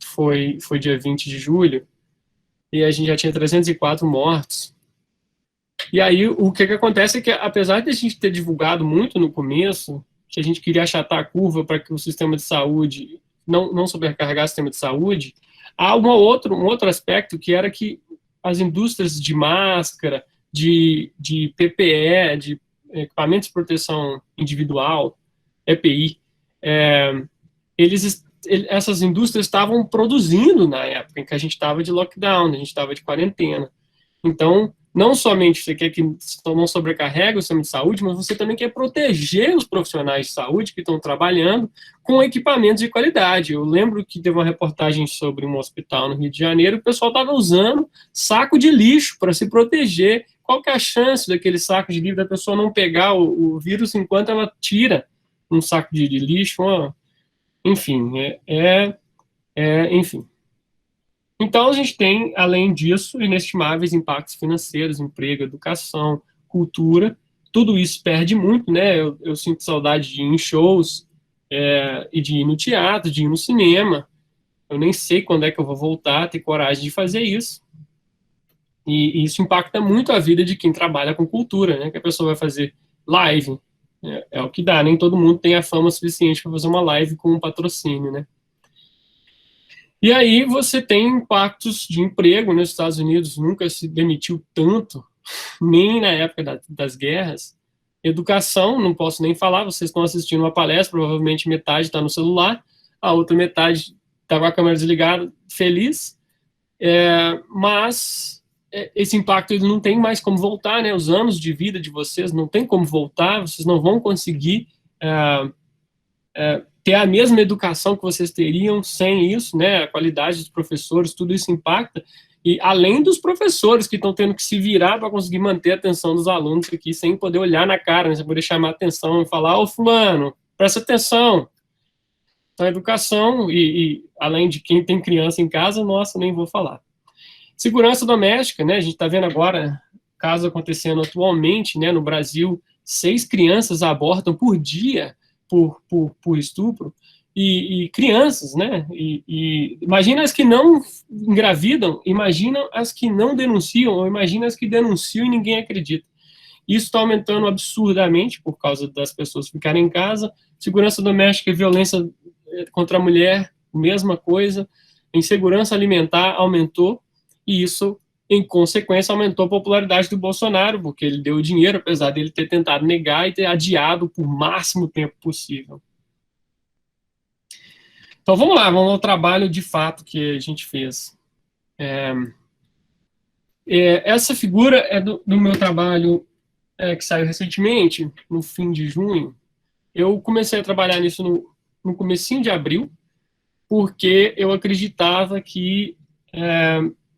foi dia 20 de julho, e a gente já tinha 304 mortos. E aí, o que acontece é que, apesar de a gente ter divulgado muito no começo, que a gente queria achatar a curva para que o sistema de saúde não sobrecarregar o sistema de saúde, há um outro aspecto que era que as indústrias de máscara, de PPE, de equipamentos de proteção individual, EPI, essas indústrias estavam produzindo na época em que a gente estava de lockdown, a gente estava de quarentena. Então, não somente você quer que não sobrecarregue o sistema de saúde, mas você também quer proteger os profissionais de saúde que estão trabalhando com equipamentos de qualidade. Eu lembro que teve uma reportagem sobre um hospital no Rio de Janeiro, o pessoal estava usando saco de lixo para se proteger. Qual que é a chance daquele saco de lixo da pessoa não pegar o vírus enquanto ela tira um saco de lixo? Enfim, enfim. Então, a gente tem, além disso, inestimáveis impactos financeiros, emprego, educação, cultura. Tudo isso perde muito, né? Eu sinto saudade de ir em shows, e de ir no teatro, de ir no cinema. Eu nem sei quando é que eu vou voltar a ter coragem de fazer isso. E isso impacta muito a vida de quem trabalha com cultura, né? Que a pessoa vai fazer live. É o que dá, nem todo mundo tem a fama suficiente para fazer uma live com um patrocínio, né? E aí você tem impactos de emprego, nos Estados Unidos nunca se demitiu tanto, nem na época das guerras. Educação, não posso nem falar, vocês estão assistindo uma palestra, provavelmente metade está no celular, a outra metade está com a câmera desligada, feliz, mas esse impacto ele não tem mais como voltar, né? Os anos de vida de vocês não tem como voltar, vocês não vão conseguir ter a mesma educação que vocês teriam sem isso, né? A qualidade dos professores, tudo isso impacta. E além dos professores que estão tendo que se virar para conseguir manter a atenção dos alunos aqui, sem poder olhar na cara, né? Sem poder chamar a atenção e falar, ô fulano, presta atenção. Então, a educação, e além de quem tem criança em casa, nossa, nem vou falar. Segurança doméstica, né? A gente está vendo agora caso acontecendo atualmente, né? No Brasil, 6 crianças abortam por dia por estupro, e crianças, né? E imagina as que não engravidam, imagina as que não denunciam, ou imagina as que denunciam e ninguém acredita. Isso está aumentando absurdamente por causa das pessoas ficarem em casa. Segurança doméstica e violência contra a mulher, mesma coisa. Insegurança alimentar aumentou, e isso, em consequência, aumentou a popularidade do Bolsonaro, porque ele deu dinheiro, apesar dele ter tentado negar e ter adiado por máximo tempo possível. Então, vamos lá, vamos ao trabalho de fato que a gente fez. Essa figura é do meu trabalho que saiu recentemente, no fim de junho. Eu comecei a trabalhar nisso no comecinho de abril, porque eu acreditava que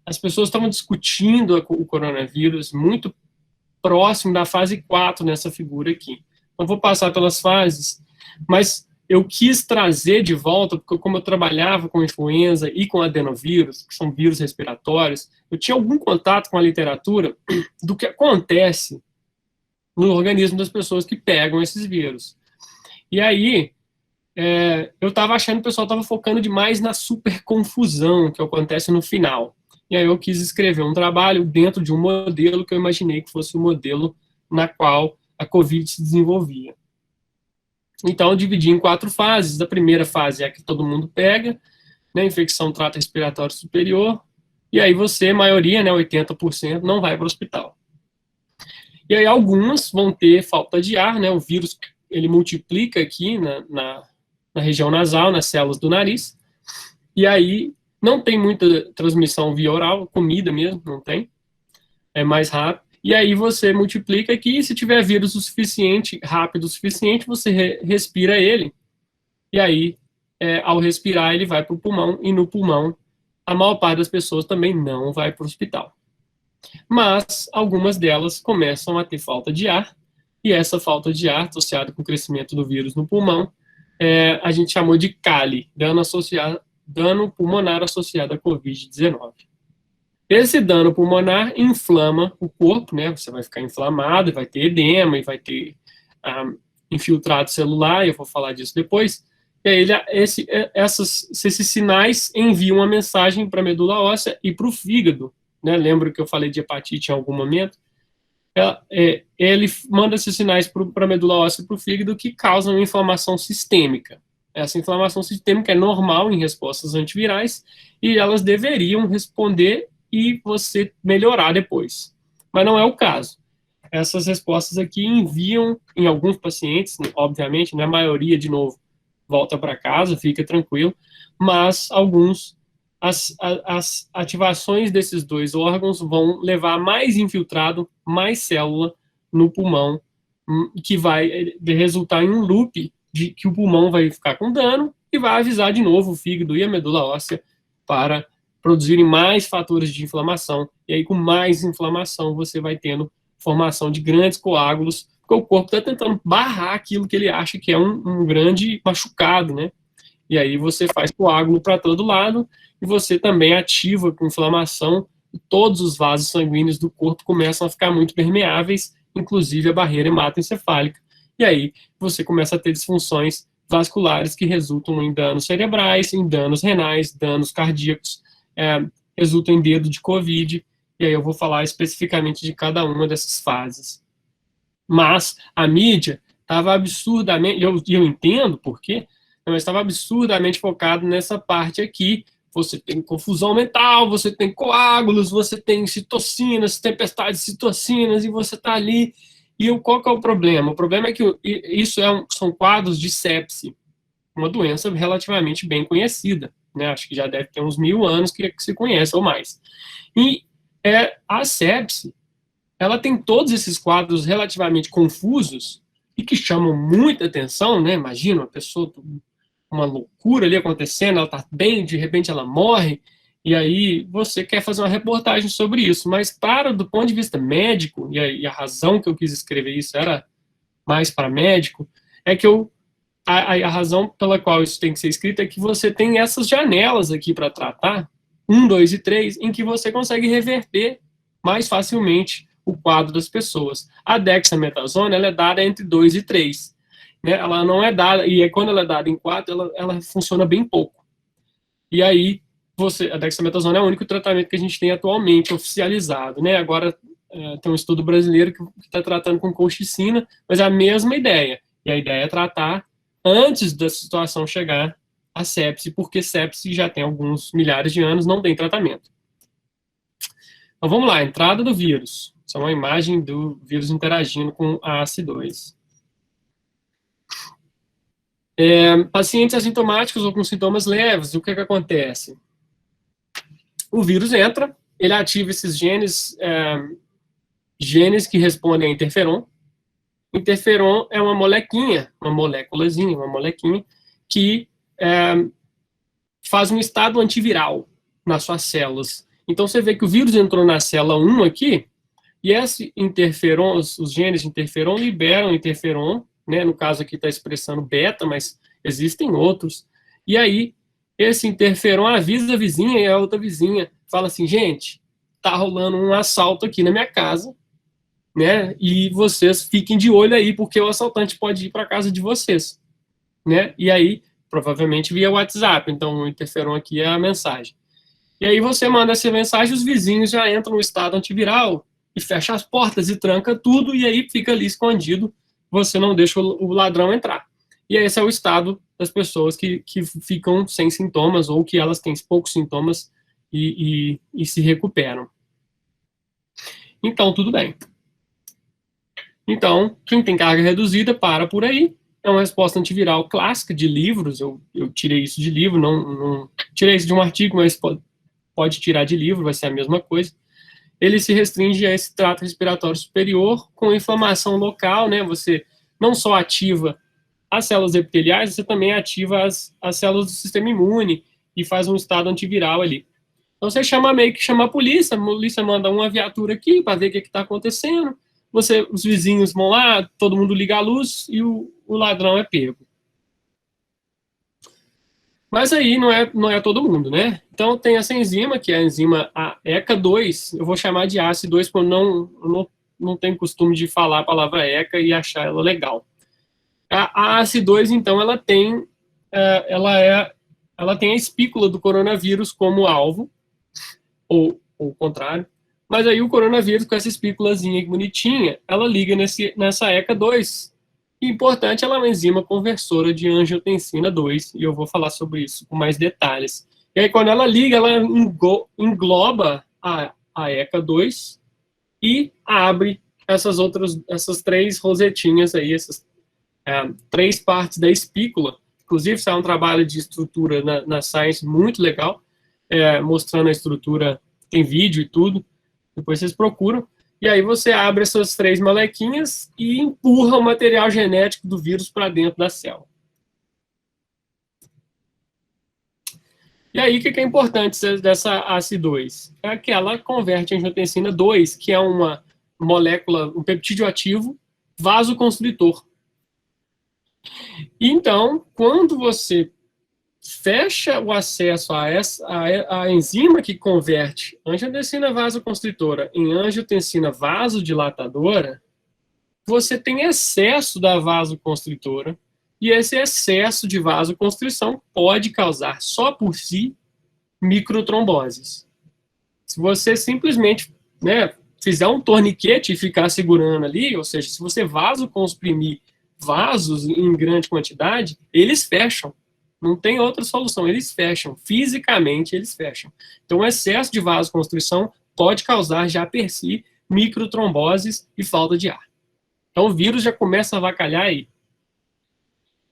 as pessoas estavam discutindo o coronavírus muito próximo da fase 4 nessa figura aqui. Então, vou passar pelas fases, mas eu quis trazer de volta, porque como eu trabalhava com influenza e com adenovírus, que são vírus respiratórios, eu tinha algum contato com a literatura do que acontece no organismo das pessoas que pegam esses vírus. E aí, eu estava achando que o pessoal estava focando demais na super confusão que acontece no final. E aí eu quis escrever um trabalho dentro de um modelo que eu imaginei que fosse o modelo na qual a Covid se desenvolvia. Então eu dividi em 4 fases. A primeira fase é a que todo mundo pega, né, infecção trato respiratório superior, e aí você, maioria, né, 80%, não vai para o hospital. E aí algumas vão ter falta de ar, né, o vírus ele multiplica aqui na região nasal, nas células do nariz, e aí não tem muita transmissão via oral, comida mesmo, não tem. É mais rápido. E aí você multiplica aqui, e se tiver vírus o suficiente, rápido o suficiente, você respira ele. E aí, ao respirar, ele vai para o pulmão, e no pulmão, a maior parte das pessoas também não vai para o hospital. Mas algumas delas começam a ter falta de ar, e essa falta de ar, associada com o crescimento do vírus no pulmão, a gente chamou de CALI, dano pulmonar associado à Covid-19. Esse dano pulmonar inflama o corpo, né? Você vai ficar inflamado, vai ter edema, e vai ter infiltrado celular, eu vou falar disso depois. E aí esses sinais enviam uma mensagem para a medula óssea e para o fígado, né? Lembra que eu falei de hepatite em algum momento? Ele manda esses sinais para a medula óssea e para o fígado que causam inflamação sistêmica. essa inflamação sistêmica é normal em respostas antivirais e elas deveriam responder e você melhorar depois. Mas não é o caso. Essas respostas aqui enviam, em alguns pacientes, obviamente, na maioria, de novo, volta para casa, fica tranquilo, mas alguns, as ativações desses dois órgãos vão levar mais infiltrado, mais célula no pulmão, que vai resultar em um loop de que o pulmão vai ficar com dano e vai avisar de novo o fígado e a medula óssea para produzirem mais fatores de inflamação. E aí, com mais inflamação, você vai tendo formação de grandes coágulos, porque o corpo está tentando barrar aquilo que ele acha que é um grande machucado, né? E aí você faz coágulo para todo lado e você também ativa com inflamação e todos os vasos sanguíneos do corpo começam a ficar muito permeáveis, inclusive a barreira hematoencefálica. E aí você começa a ter disfunções vasculares que resultam em danos cerebrais, em danos renais, danos cardíacos, resultam em dedo de Covid, e aí eu vou falar especificamente de cada uma dessas fases. Mas a mídia estava absurdamente, e eu entendo por quê, mas estava absurdamente focado nessa parte aqui. Você tem confusão mental, você tem coágulos, você tem citocinas, tempestades de citocinas, e você está ali. E qual que é o problema? O problema é que isso são quadros de sepse, uma doença relativamente bem conhecida, né? Acho que já deve ter uns 1000 anos que se conhece ou mais. E a sepse, ela tem todos esses quadros relativamente confusos e que chamam muita atenção, né? Imagina uma pessoa, uma loucura ali acontecendo, ela tá bem, de repente ela morre, e aí você quer fazer uma reportagem sobre isso, mas do ponto de vista médico, e a razão que eu quis escrever isso era mais para médico, é que a razão pela qual isso tem que ser escrito é que você tem essas janelas aqui para tratar, 1, 2 e 3, em que você consegue reverter mais facilmente o quadro das pessoas. A dexametasona, ela é dada entre 2 e 3. Né? Ela não é dada, e quando ela é dada em 4, ela funciona bem pouco. E aí, a dexametasona é o único tratamento que a gente tem atualmente oficializado. Né? Agora, tem um estudo brasileiro que está tratando com colchicina, mas é a mesma ideia. E a ideia é tratar antes da situação chegar a sepse, porque sepse já tem alguns milhares de anos, não tem tratamento. Então vamos lá, entrada do vírus. Essa é uma imagem do vírus interagindo com a ACE2. Pacientes assintomáticos ou com sintomas leves, o que acontece? O vírus entra, ele ativa esses genes que respondem a interferon. Interferon é uma molequinha que faz um estado antiviral nas suas células. Então, você vê que o vírus entrou na célula 1 aqui, e esse interferon, os genes de interferon liberam interferon, né? No caso aqui está expressando beta, mas existem outros. E aí, esse interferon avisa a vizinha e a outra vizinha fala assim, gente, tá rolando um assalto aqui na minha casa, né? E vocês fiquem de olho aí, porque o assaltante pode ir para casa de vocês, né? E aí, provavelmente via WhatsApp, então o interferon aqui é a mensagem. E aí você manda essa mensagem, os vizinhos já entram no estado antiviral e fecha as portas e tranca tudo, e aí fica ali escondido, você não deixa o ladrão entrar. E esse é o estado das pessoas que ficam sem sintomas, ou que elas têm poucos sintomas e se recuperam. Então, tudo bem. Então, quem tem carga reduzida, para por aí. É uma resposta antiviral clássica de livros, eu tirei isso de livro, não tirei isso de um artigo, mas pode tirar de livro, vai ser a mesma coisa. Ele se restringe a esse trato respiratório superior com inflamação local, né? Você não só ativa as células epiteliais, você também ativa as células do sistema imune e faz um estado antiviral ali. Então você meio que chama a polícia manda uma viatura aqui para ver o que está acontecendo, os vizinhos vão lá, todo mundo liga a luz e o ladrão é pego. Mas aí não é todo mundo, né? Então tem essa enzima, que é a enzima ECA2, eu vou chamar de ACE2, porque eu não tenho costume de falar a palavra ECA e achar ela legal. A ACE2, então, ela tem a espícula do coronavírus como alvo, ou o contrário, mas aí o coronavírus, com essa espículazinha bonitinha, ela liga nessa ECA2, E importante, ela é uma enzima conversora de angiotensina 2, e eu vou falar sobre isso com mais detalhes. E aí, quando ela liga, ela engloba a ECA2 e abre essas 3 rosetinhas aí, essas 3 partes da espícula. Inclusive, isso é um trabalho de estrutura na Science muito legal, mostrando a estrutura, tem vídeo e tudo, depois vocês procuram. E aí você abre essas 3 molequinhas e empurra o material genético do vírus para dentro da célula. E aí, o que é importante dessa ACE2? É que ela converte a angiotensina 2, que é uma molécula, um peptídeo ativo, vasoconstritor. Então, quando você fecha o acesso a enzima que converte angiotensina vasoconstritora em angiotensina vasodilatadora, você tem excesso da vasoconstritora, e esse excesso de vasoconstrição pode causar, só por si, microtromboses. Se você simplesmente fizer um torniquete e ficar segurando ali, ou seja, se você vasocomprimir vasos em grande quantidade, eles fecham. Não tem outra solução, eles fecham. Fisicamente, eles fecham. Então, o excesso de vasoconstrição pode causar, já per si, microtromboses e falta de ar. Então, o vírus já começa a avacalhar aí.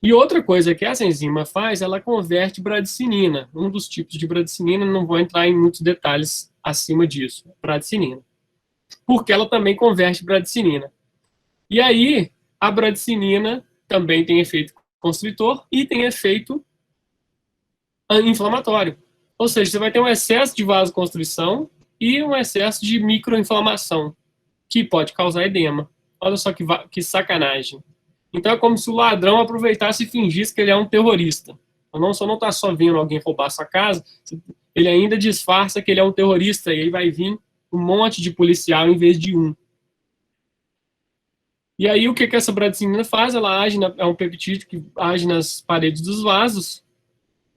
E outra coisa que essa enzima faz, ela converte bradicinina. Um dos tipos de bradicinina, não vou entrar em muitos detalhes acima disso, bradicinina. Porque ela também converte bradicinina. E aí, a bradicinina também tem efeito constritor e tem efeito inflamatório. Ou seja, você vai ter um excesso de vasoconstrição e um excesso de microinflamação, que pode causar edema. Olha só que sacanagem. Então é como se o ladrão aproveitasse e fingisse que ele é um terrorista. Só não está só vindo alguém roubar sua casa, ele ainda disfarça que ele é um terrorista, e aí vai vir um monte de policial em vez de um. E aí o que essa bradicinina faz? Ela age, é um peptídeo que age nas paredes dos vasos,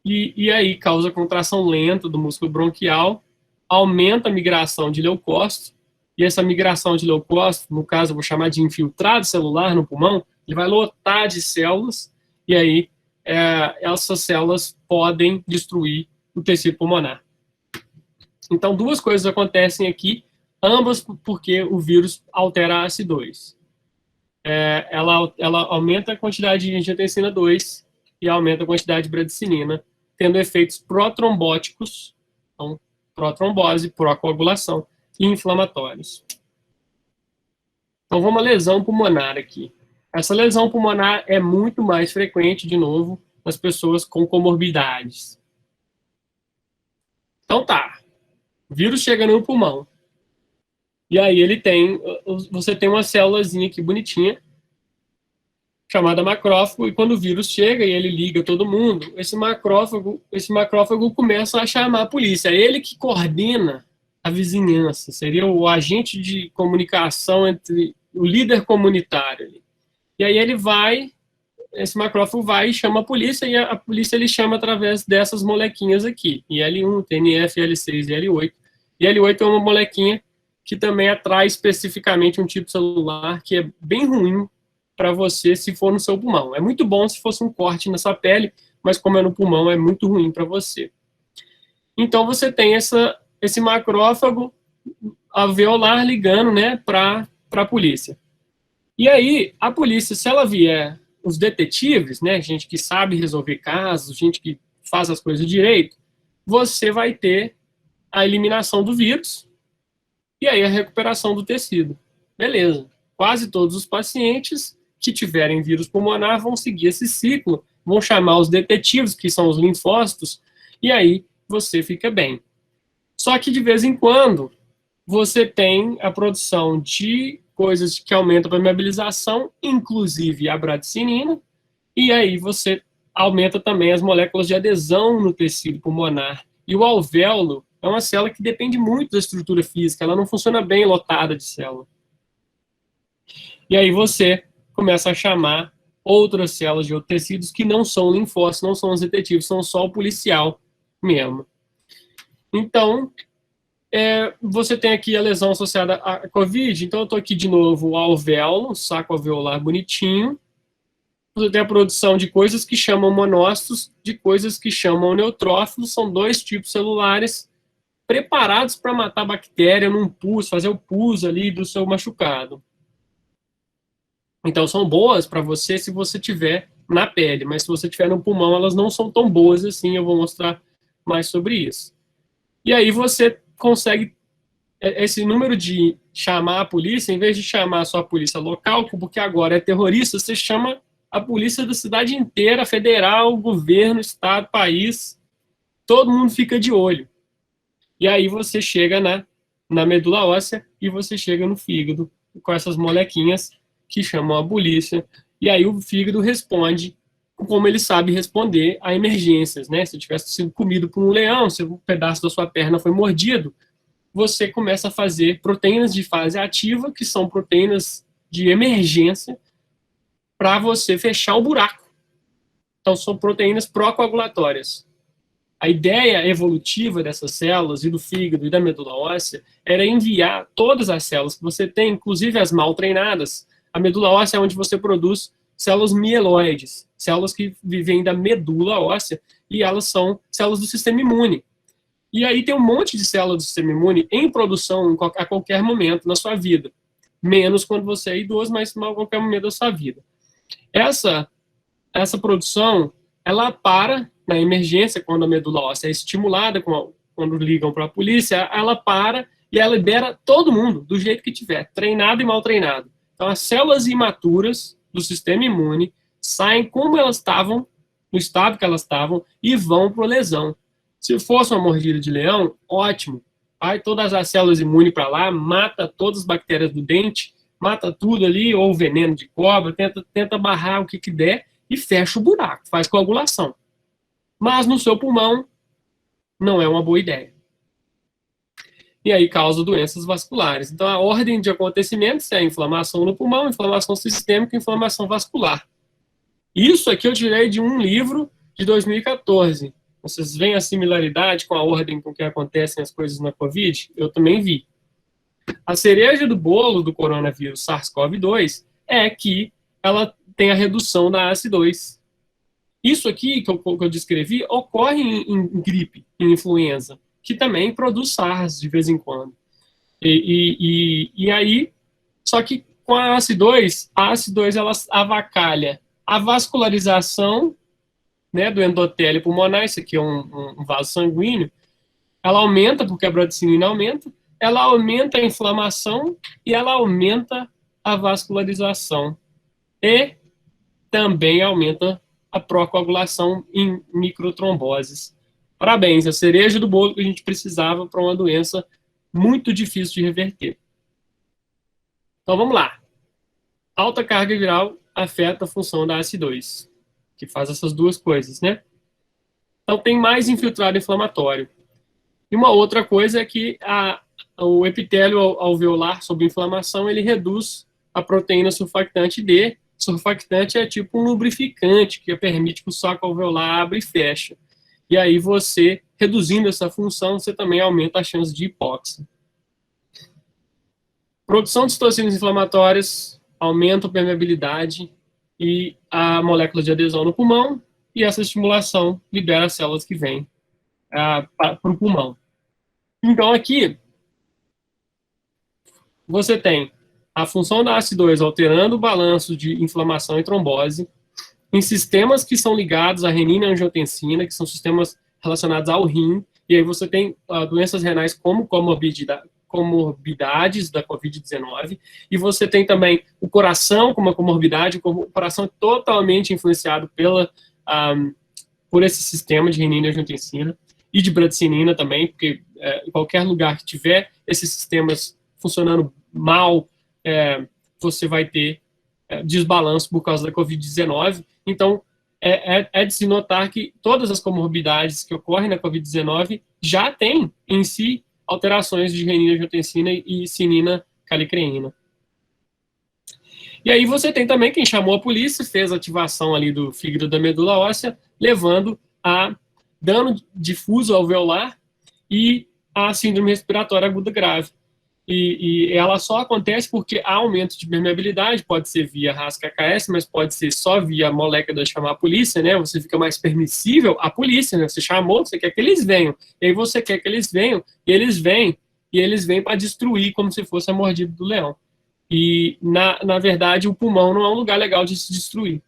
e aí causa contração lenta do músculo bronquial, aumenta a migração de leucócitos, e essa migração de leucócitos, no caso eu vou chamar de infiltrado celular no pulmão, ele vai lotar de células, e aí essas células podem destruir o tecido pulmonar. Então, 2 coisas acontecem aqui, ambas porque o vírus altera a ACE2. Ela aumenta a quantidade de angiotensina 2 e aumenta a quantidade de bradicinina, tendo efeitos protrombóticos, então, protrombose, procoagulação, e inflamatórios. Então, vamos à lesão pulmonar aqui. Essa lesão pulmonar é muito mais frequente, de novo, nas pessoas com comorbidades. Então tá, o vírus chega no pulmão. E aí você tem uma célulazinha aqui bonitinha, chamada macrófago, e quando o vírus chega e ele liga todo mundo, esse macrófago começa a chamar a polícia. É ele que coordena a vizinhança, seria o agente de comunicação entre o líder comunitário. E aí esse macrófago vai e chama a polícia, e a polícia ele chama através dessas molequinhas aqui, IL1, TNF, IL6 e IL8. E IL8 é uma molequinha que também atrai especificamente um tipo celular que é bem ruim para você se for no seu pulmão. É muito bom se fosse um corte na sua pele, mas como é no pulmão, é muito ruim para você. Então você tem esse macrófago alveolar ligando, para a polícia. E aí, a polícia, se ela vier, os detetives, gente que sabe resolver casos, gente que faz as coisas direito, você vai ter a eliminação do vírus e aí a recuperação do tecido. Beleza. Quase todos os pacientes que tiverem vírus pulmonar vão seguir esse ciclo, vão chamar os detetives, que são os linfócitos, e aí você fica bem. Só que, de vez em quando, você tem a produção de coisas que aumentam a permeabilização, inclusive a bradicinina, e aí você aumenta também as moléculas de adesão no tecido pulmonar. E o alvéolo é uma célula que depende muito da estrutura física, ela não funciona bem lotada de célula. E aí você começa a chamar outras células de outros tecidos que não são linfócitos, não são os detetivos, são só o policial mesmo. Então, você tem aqui a lesão associada à COVID, então eu estou aqui de novo o alvéolo, saco alveolar bonitinho, você tem a produção de coisas que chamam monócitos, de coisas que chamam neutrófilos, são dois tipos celulares preparados para matar a bactéria num pus, fazer o pus ali do seu machucado. Então, são boas para você se você tiver na pele, mas se você tiver no pulmão, elas não são tão boas assim, eu vou mostrar mais sobre isso. E aí você consegue esse número de chamar a polícia, em vez de chamar só a polícia local, porque agora é terrorista, você chama a polícia da cidade inteira, federal, governo, estado, país, todo mundo fica de olho. E aí você chega na medula óssea e você chega no fígado, com essas molequinhas que chamam a polícia, e aí o fígado responde como ele sabe responder a emergências, né? Se tivesse sido comido por um leão, se um pedaço da sua perna foi mordido, você começa a fazer proteínas de fase ativa, que são proteínas de emergência, para você fechar o buraco. Então, são proteínas pró-coagulatórias. A ideia evolutiva dessas células, e do fígado e da medula óssea, era enviar todas as células que você tem, inclusive as mal treinadas. A medula óssea é onde você produz células mieloides, células que vivem da medula óssea, e elas são células do sistema imune. E aí tem um monte de células do sistema imune em produção a qualquer momento na sua vida. Menos quando você é idoso, mas a qualquer momento da sua vida. Essa produção, ela para na emergência, quando a medula óssea é estimulada, quando ligam para a polícia, ela para e ela libera todo mundo, do jeito que tiver, treinado e mal treinado. Então, as células imaturas do sistema imune saem como elas estavam, no estado que elas estavam, e vão para a lesão. Se fosse uma mordida de leão, ótimo. Vai todas as células imunes para lá, mata todas as bactérias do dente, mata tudo ali, ou veneno de cobra, tenta barrar o que der e fecha o buraco, faz coagulação. Mas no seu pulmão, não é uma boa ideia. E aí causa doenças vasculares. Então, a ordem de acontecimentos é a inflamação no pulmão, inflamação sistêmica e inflamação vascular. Isso aqui eu tirei de um livro de 2014. Vocês veem a similaridade com a ordem com que acontecem as coisas na Covid? Eu também vi. A cereja do bolo do coronavírus SARS-CoV-2 é que ela tem a redução da ACE2. Isso aqui que eu descrevi ocorre em gripe, em influenza, que também produz SARS de vez em quando. E aí, só que com a ACE2 ela avacalha a vascularização, né, do endotélio pulmonar, isso aqui é um vaso sanguíneo, ela aumenta, porque a bradicinina aumenta, ela aumenta a inflamação e ela aumenta a vascularização. E também aumenta a procoagulação em microtromboses. Parabéns, a cereja do bolo que a gente precisava para uma doença muito difícil de reverter. Então vamos lá. Alta carga viral afeta a função da ACE2, que faz essas duas coisas, né? Então tem mais infiltrado inflamatório. E uma outra coisa é que o epitélio alveolar sob inflamação, ele reduz a proteína surfactante D. Surfactante é tipo um lubrificante que permite que o saco alveolar abra e feche. E aí você, reduzindo essa função, você também aumenta a chance de hipóxia. Produção de citocinas inflamatórias aumenta a permeabilidade e a molécula de adesão no pulmão, e essa estimulação libera as células que vêm para o pulmão. Então aqui, você tem a função da ACE2 alterando o balanço de inflamação e trombose em sistemas que são ligados à renina e angiotensina, que são sistemas relacionados ao rim, e aí você tem doenças renais como comorbidades da Covid-19, e você tem também o coração como uma comorbidade, o coração totalmente influenciado por esse sistema de renina e angiotensina, e de bradicinina também, porque em qualquer lugar que tiver esses sistemas funcionando mal, você vai ter desbalanço por causa da Covid-19. Então, é de se notar que todas as comorbidades que ocorrem na Covid-19 já têm em si alterações de renina, angiotensina e cinina calicreína. E aí você tem também quem chamou a polícia, fez a ativação ali do fígado da medula óssea, levando a dano difuso alveolar e a síndrome respiratória aguda grave. e ela só acontece porque há aumento de permeabilidade, pode ser via RAS-KKS, mas pode ser só via a molécula de chamar a polícia, né? Você fica mais permissível à polícia, né? Você chamou, você quer que eles venham, e aí você quer que eles venham, e eles vêm para destruir como se fosse a mordida do leão. E, na verdade, o pulmão não é um lugar legal de se destruir.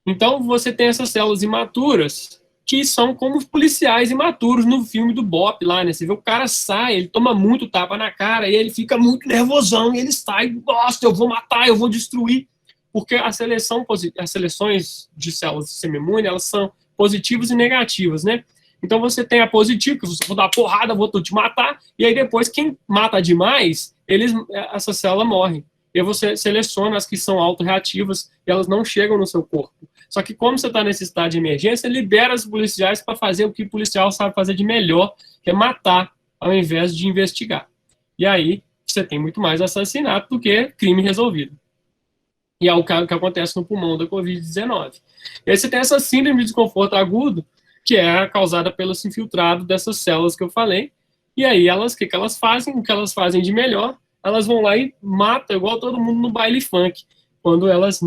Então, você tem essas células imaturas, que são como os policiais imaturos no filme do Bop lá, né? Você vê o cara sai, ele toma muito tapa na cara, e ele fica muito nervosão, e ele sai, nossa, eu vou matar, eu vou destruir. Porque as seleções de células de semi-imune, elas são positivas e negativas, né? Então você tem a positiva, que você vou dar porrada, vou te matar, e aí depois quem mata demais, essa célula morre. E aí você seleciona as que são autorreativas e elas não chegam no seu corpo. Só que como você está nesse estado de emergência, libera os policiais para fazer o que o policial sabe fazer de melhor, que é matar, ao invés de investigar. E aí você tem muito mais assassinato do que crime resolvido. E é o que acontece no pulmão da Covid-19. E aí você tem essa síndrome de desconforto agudo, que é causada pelo infiltrado dessas células que eu falei. E aí o que elas fazem? O que elas fazem de melhor? Elas vão lá e matam, igual todo mundo no baile funk, quando elas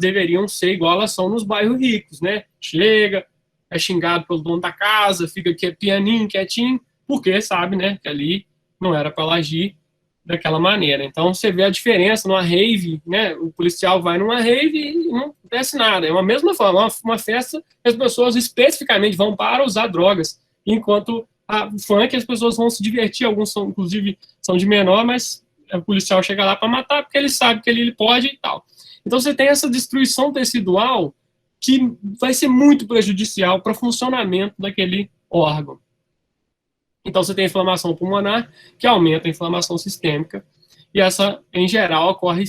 deveriam ser igual elas são nos bairros ricos, né? Chega, é xingado pelo dono da casa, fica pianinho, quietinho, porque sabe, né, que ali não era para ela agir daquela maneira. Então, você vê a diferença numa rave, né? O policial vai numa rave e não acontece nada. É uma mesma forma, uma festa que as pessoas especificamente vão para usar drogas, enquanto a funk as pessoas vão se divertir, alguns são, inclusive, são de menor, mas o policial chega lá para matar porque ele sabe que ele pode e tal. Então você tem essa destruição tecidual que vai ser muito prejudicial para o funcionamento daquele órgão. Então você tem a inflamação pulmonar, que aumenta a inflamação sistêmica, e essa, em geral, ocorre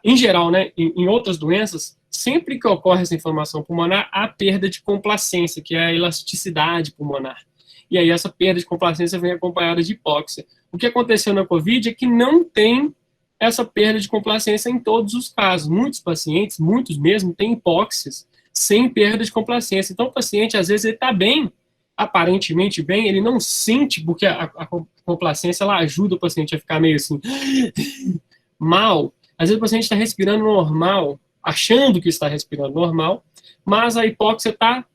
em geral, né, em outras doenças, sempre que ocorre essa inflamação pulmonar, há perda de complacência, que é a elasticidade pulmonar. E aí essa perda de complacência vem acompanhada de hipóxia. O que aconteceu na COVID é que não tem essa perda de complacência em todos os casos. Muitos pacientes, muitos mesmo, têm hipóxias sem perda de complacência. Então o paciente, às vezes, ele está bem, aparentemente bem, ele não sente, porque a complacência ela ajuda o paciente a ficar meio assim, mal. Às vezes o paciente está respirando normal, achando que está respirando normal, mas a hipóxia está...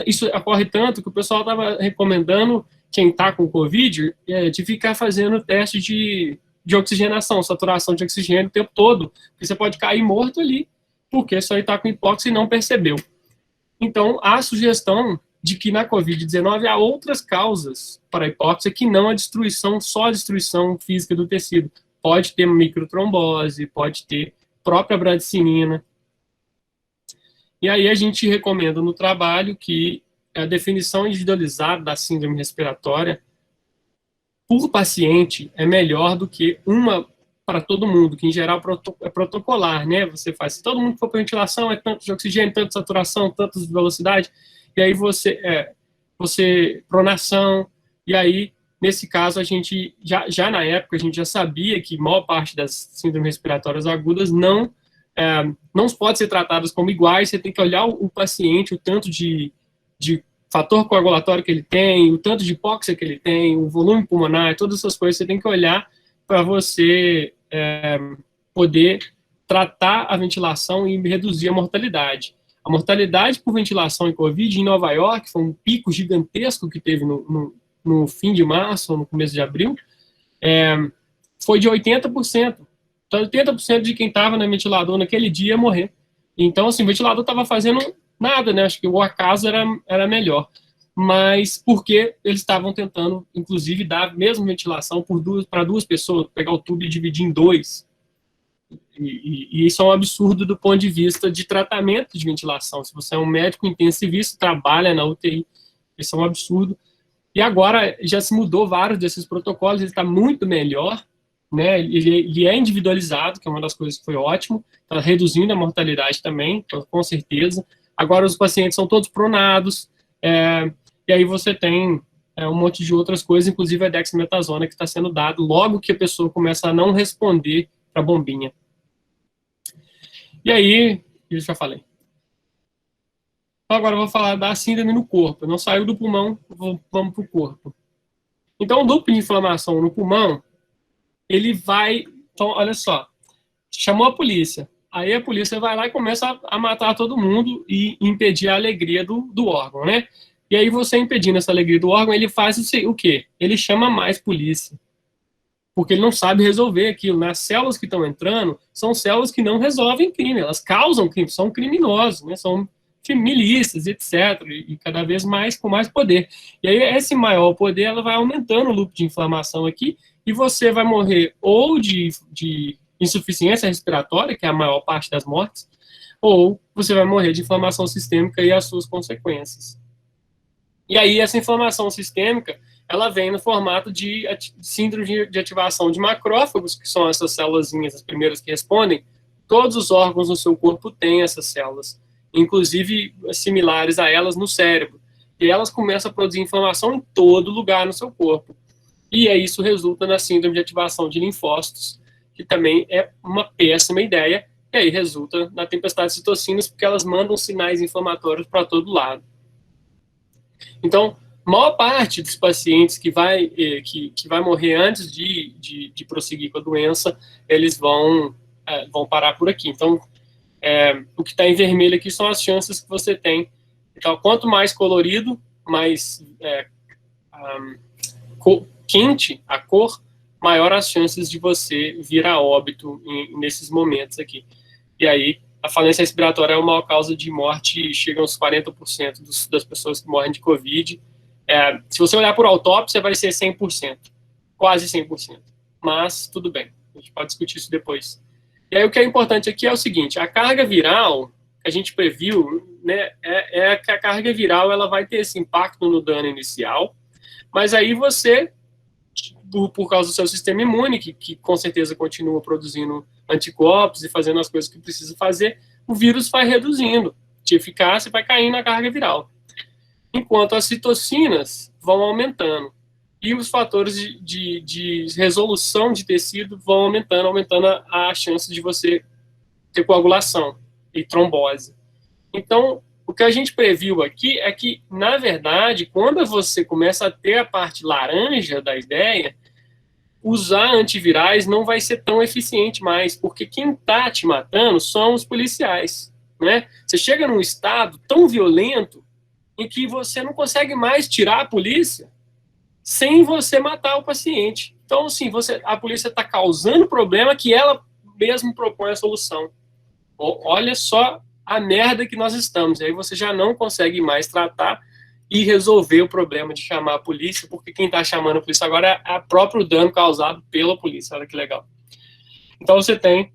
Isso ocorre tanto que o pessoal estava recomendando quem está com Covid de ficar fazendo teste de oxigenação, saturação de oxigênio o tempo todo, porque você pode cair morto ali, porque só está com hipóxia e não percebeu. Então, há a sugestão de que na Covid-19 há outras causas para a hipóxia que não a destruição, só a destruição física do tecido. Pode ter microtrombose, pode ter própria bradicinina. E aí a gente recomenda no trabalho que a definição individualizada da síndrome respiratória por paciente é melhor do que uma para todo mundo, que em geral é protocolar, né? Você faz, se todo mundo for para ventilação, é tanto de oxigênio, tanto de saturação, tanto de velocidade, e aí você pronação, e aí, nesse caso, a gente, já na época, a gente já sabia que a maior parte das síndromes respiratórias agudas não pode ser tratadas como iguais, você tem que olhar o paciente, o tanto de fator coagulatório que ele tem, o tanto de hipóxia que ele tem, o volume pulmonar, todas essas coisas você tem que olhar para você poder tratar a ventilação e reduzir a mortalidade. A mortalidade por ventilação em Covid em Nova York foi um pico gigantesco que teve no fim de março ou no começo de abril, foi de 80%. Então, 80% de quem estava no ventilador naquele dia ia morrer. Então, assim, o ventilador estava fazendo nada, né? Acho que o acaso era melhor. Mas porque eles estavam tentando, inclusive, dar a mesma ventilação para duas pessoas, pegar o tubo e dividir em dois. E isso é um absurdo do ponto de vista de tratamento de ventilação. Se você é um médico intensivista, trabalha na UTI, isso é um absurdo. E agora já se mudou vários desses protocolos, ele está muito melhor, né? Ele é individualizado, que é uma das coisas que foi ótimo, está reduzindo a mortalidade também, com certeza. Agora os pacientes são todos pronados, e aí você tem um monte de outras coisas, inclusive a dexametasona que está sendo dado logo que a pessoa começa a não responder para a bombinha. E aí, eu já falei. Então agora eu vou falar da síndrome no corpo. Não saiu do pulmão, vamos para o corpo. Então, o loop de inflamação no pulmão, ele vai... Então, olha só, chamou a polícia. Aí a polícia vai lá e começa a matar todo mundo e impedir a alegria do órgão, né? E aí você impedindo essa alegria do órgão, ele faz o quê? Ele chama mais polícia. Porque ele não sabe resolver aquilo. Nas células que estão entrando, são células que não resolvem crime, elas causam crime, são criminosos, né? São milícias, etc. E cada vez mais, com mais poder. E aí esse maior poder, ela vai aumentando o loop de inflamação aqui, e você vai morrer ou de insuficiência respiratória, que é a maior parte das mortes, ou você vai morrer de inflamação sistêmica e as suas consequências. E aí essa inflamação sistêmica, ela vem no formato de síndrome de ativação de macrófagos, que são essas célulazinhas, as primeiras que respondem. Todos os órgãos no seu corpo têm essas células, inclusive similares a elas no cérebro. E elas começam a produzir inflamação em todo lugar no seu corpo. E aí isso resulta na síndrome de ativação de linfócitos, que também é uma péssima ideia, e aí resulta na tempestade de citocinas, porque elas mandam sinais inflamatórios para todo lado. Então, a maior parte dos pacientes que vai morrer antes de prosseguir com a doença, eles vão parar por aqui. Então, o que está em vermelho aqui são as chances que você tem. Então, quanto mais colorido, mais quente a cor, maior as chances de você vir a óbito nesses momentos aqui. E aí, a falência respiratória é a maior causa de morte, chega aos 40% das pessoas que morrem de Covid. Se você olhar por autópsia, vai ser 100%, quase 100%. Mas, tudo bem, a gente pode discutir isso depois. E aí, o que é importante aqui é o seguinte, a carga viral, que a gente previu, né, é que a carga viral ela vai ter esse impacto no dano inicial, mas aí você, por causa do seu sistema imune, que com certeza continua produzindo anticorpos e fazendo as coisas que precisa fazer, o vírus vai reduzindo de eficácia e vai caindo na carga viral. Enquanto as citocinas vão aumentando. E os fatores de resolução de tecido vão aumentando a chance de você ter coagulação e trombose. Então, o que a gente previu aqui é que, na verdade, quando você começa a ter a parte laranja da ideia, usar antivirais não vai ser tão eficiente mais, porque quem está te matando são os policiais, né? Você chega num estado tão violento em que você não consegue mais tirar a polícia sem você matar o paciente. Então, assim, a polícia está causando problema que ela mesmo propõe a solução. Olha só a merda que nós estamos. Aí você já não consegue mais tratar e resolver o problema de chamar a polícia, porque quem está chamando a polícia agora é o próprio dano causado pela polícia. Olha que legal. Então você tem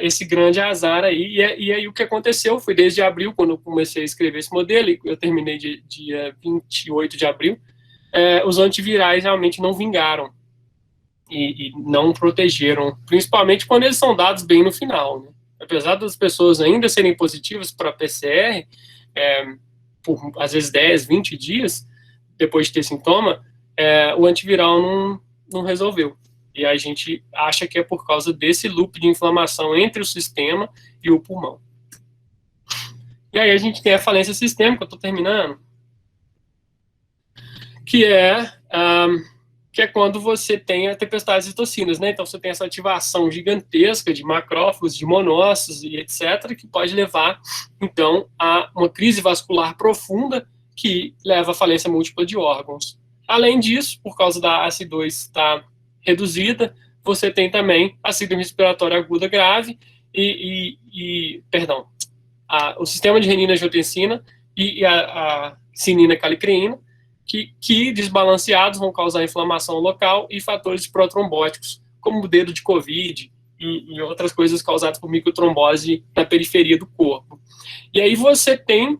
esse grande azar aí, e aí o que aconteceu foi desde abril, quando eu comecei a escrever esse modelo, eu terminei dia 28 de abril, os antivirais realmente não vingaram e não protegeram, principalmente quando eles são dados bem no final, né? Apesar das pessoas ainda serem positivas para PCR, por às vezes 10, 20 dias depois de ter sintoma, o antiviral não resolveu. E a gente acha que é por causa desse loop de inflamação entre o sistema e o pulmão. E aí a gente tem a falência sistêmica, eu estou terminando, que é quando você tem a tempestade de citocinas, né? Então você tem essa ativação gigantesca de macrófagos, de monócitos e etc., que pode levar, então, a uma crise vascular profunda que leva à falência múltipla de órgãos. Além disso, por causa da ACE2 estar reduzida, você tem também a síndrome respiratória aguda grave o sistema de renina-angiotensina e a cinina-calicreína, que desbalanceados vão causar inflamação local e fatores protrombóticos, como o dedo de Covid e outras coisas causadas por microtrombose na periferia do corpo. E aí você tem,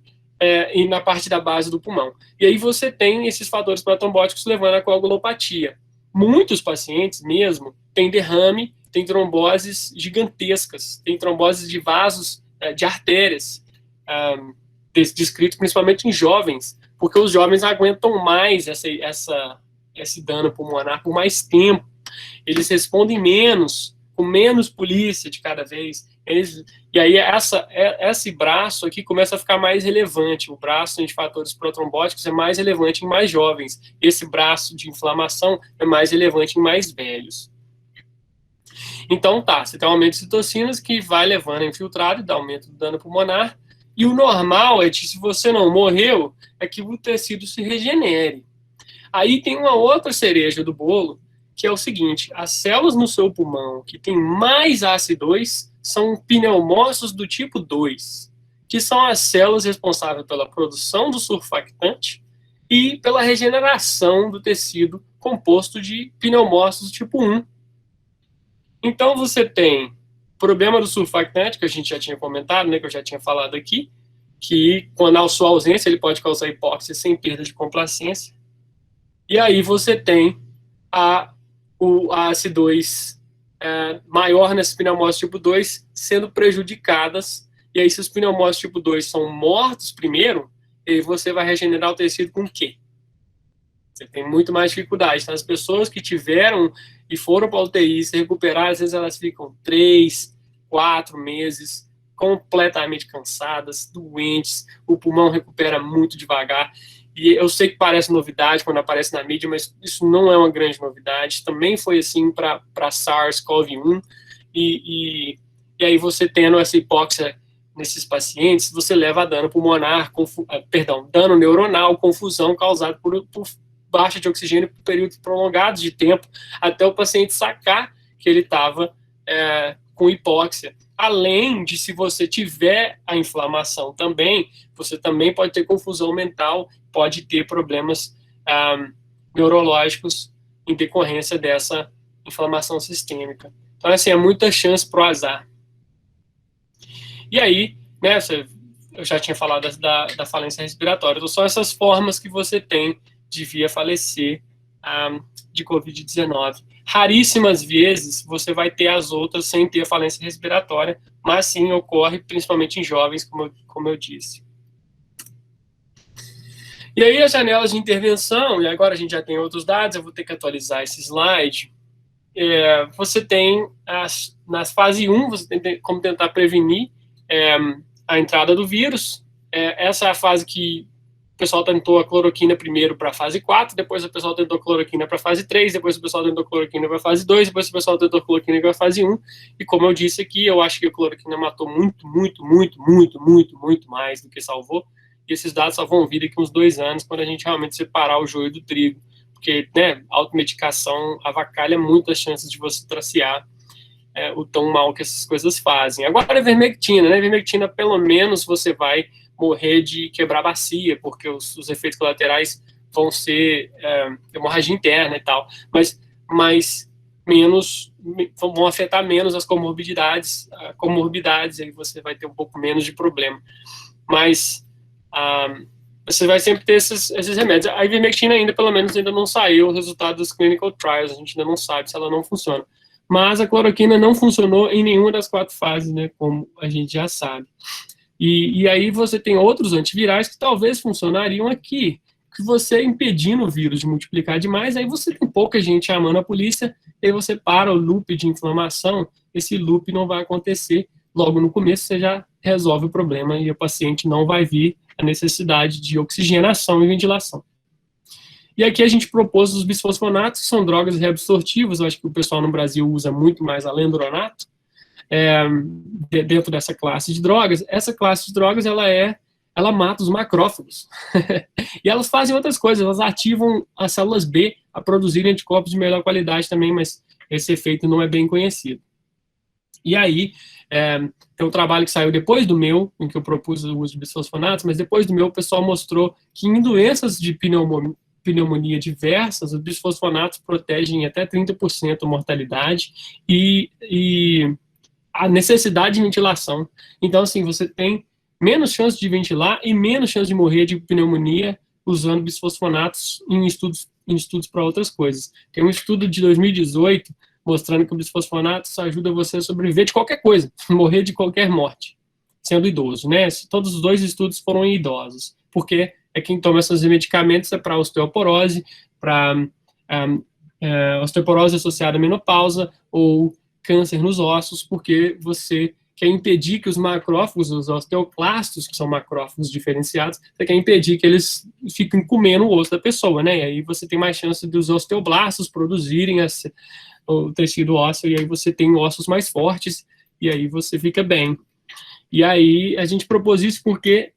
e na parte da base do pulmão, e aí você tem esses fatores protrombóticos levando à coagulopatia. Muitos pacientes mesmo têm derrame, têm tromboses gigantescas, têm tromboses de vasos, de artérias, descrito principalmente em jovens, porque os jovens aguentam mais esse dano pulmonar por mais tempo. Eles respondem menos, com menos polícia de cada vez. E aí esse braço aqui começa a ficar mais relevante. O braço de fatores protrombóticos é mais relevante em mais jovens. Esse braço de inflamação é mais relevante em mais velhos. Então tá, você tem um aumento de citocinas que vai levando a infiltrado e dá aumento do dano pulmonar. E o normal é que, se você não morreu, é que o tecido se regenere. Aí tem uma outra cereja do bolo, que é o seguinte: as células no seu pulmão que tem mais AC2 são pneumócitos do tipo 2, que são as células responsáveis pela produção do surfactante e pela regeneração do tecido composto de pneumócitos do tipo 1. Então você tem problema do surfactante, que a gente já tinha comentado, né, que eu já tinha falado aqui, que quando há sua ausência ele pode causar hipóxia sem perda de complacência. E aí você tem a AC2 maior nesse pneumócito tipo 2 sendo prejudicadas. E aí, se os pneumócitos tipo 2 são mortos primeiro, e você vai regenerar o tecido com o quê? Você tem muito mais dificuldade. Então, as pessoas que tiveram e foram para a UTI se recuperar, às vezes elas ficam 3, 4 meses completamente cansadas, doentes, o pulmão recupera muito devagar. E eu sei que parece novidade quando aparece na mídia, mas isso não é uma grande novidade. Também foi assim para SARS-CoV-1. E aí você tendo essa hipóxia nesses pacientes, você leva a dano pulmonar, dano neuronal, confusão causada por baixa de oxigênio por períodos prolongados de tempo, até o paciente sacar que ele estava com hipóxia. Além de, se você tiver a inflamação também, você também pode ter confusão mental, pode ter problemas neurológicos em decorrência dessa inflamação sistêmica. Então, assim, é muita chance pro azar. E aí, né, eu já tinha falado da falência respiratória. Então, são essas formas que você tem de vir a falecer de Covid-19. Raríssimas vezes você vai ter as outras sem ter a falência respiratória, mas sim ocorre principalmente em jovens, como eu disse. E aí as janelas de intervenção, e agora a gente já tem outros dados, eu vou ter que atualizar esse slide. Você tem, na fase 1, você tem como tentar prevenir a entrada do vírus. Essa é a fase que o pessoal tentou a cloroquina primeiro para a fase 4, depois o pessoal tentou a cloroquina para a fase 3, depois o pessoal tentou a cloroquina para a fase 2, depois o pessoal tentou a cloroquina para a fase 1, e como eu disse aqui, eu acho que a cloroquina matou muito mais do que salvou, e esses dados só vão vir daqui uns 2 anos, quando a gente realmente separar o joio do trigo, porque, né, automedicação avacalha muito as chances de você tracear o tão mal que essas coisas fazem. Agora a ivermectina, né, a ivermectina pelo menos você vai morrer de quebrar bacia, porque os efeitos colaterais vão ser hemorragia interna e tal, mas menos, vão afetar menos as comorbidades, aí você vai ter um pouco menos de problema. Mas você vai sempre ter esses remédios. A ivermectina ainda, pelo menos, ainda não saiu o resultado dos clinical trials, a gente ainda não sabe se ela não funciona. Mas a cloroquina não funcionou em nenhuma das 4 fases, né, como a gente já sabe. E aí você tem outros antivirais que talvez funcionariam aqui, que você impedindo o vírus de multiplicar demais, aí você tem pouca gente chamando a polícia, e aí você para o loop de inflamação, esse loop não vai acontecer, logo no começo você já resolve o problema e o paciente não vai vir a necessidade de oxigenação e ventilação. E aqui a gente propôs os bisfosfonatos, que são drogas reabsortivas, eu acho que o pessoal no Brasil usa muito mais alendronato, dentro dessa classe de drogas. Essa classe de drogas, ela mata os macrófagos. E elas fazem outras coisas, elas ativam as células B a produzirem anticorpos de melhor qualidade também, mas esse efeito não é bem conhecido. E aí, tem um trabalho que saiu depois do meu, em que eu propus o uso de bisfosfonatos, mas depois do meu o pessoal mostrou que em doenças de pneumonia diversas, os bisfosfonatos protegem até 30% a mortalidade e a necessidade de ventilação. Então, assim, você tem menos chance de ventilar e menos chance de morrer de pneumonia usando bisfosfonatos em estudos para outras coisas. Tem um estudo de 2018 mostrando que o bisfosfonatos ajuda você a sobreviver de qualquer coisa, morrer de qualquer morte, sendo idoso, né? Todos os 2 estudos foram em idosos, porque quem toma esses medicamentos é para osteoporose, para osteoporose associada à menopausa ou câncer nos ossos, porque você quer impedir que os macrófagos, os osteoclastos, que são macrófagos diferenciados, você quer impedir que eles fiquem comendo o osso da pessoa, né? E aí você tem mais chance dos osteoblastos produzirem o tecido ósseo, e aí você tem ossos mais fortes, e aí você fica bem. E aí a gente propôs isso porque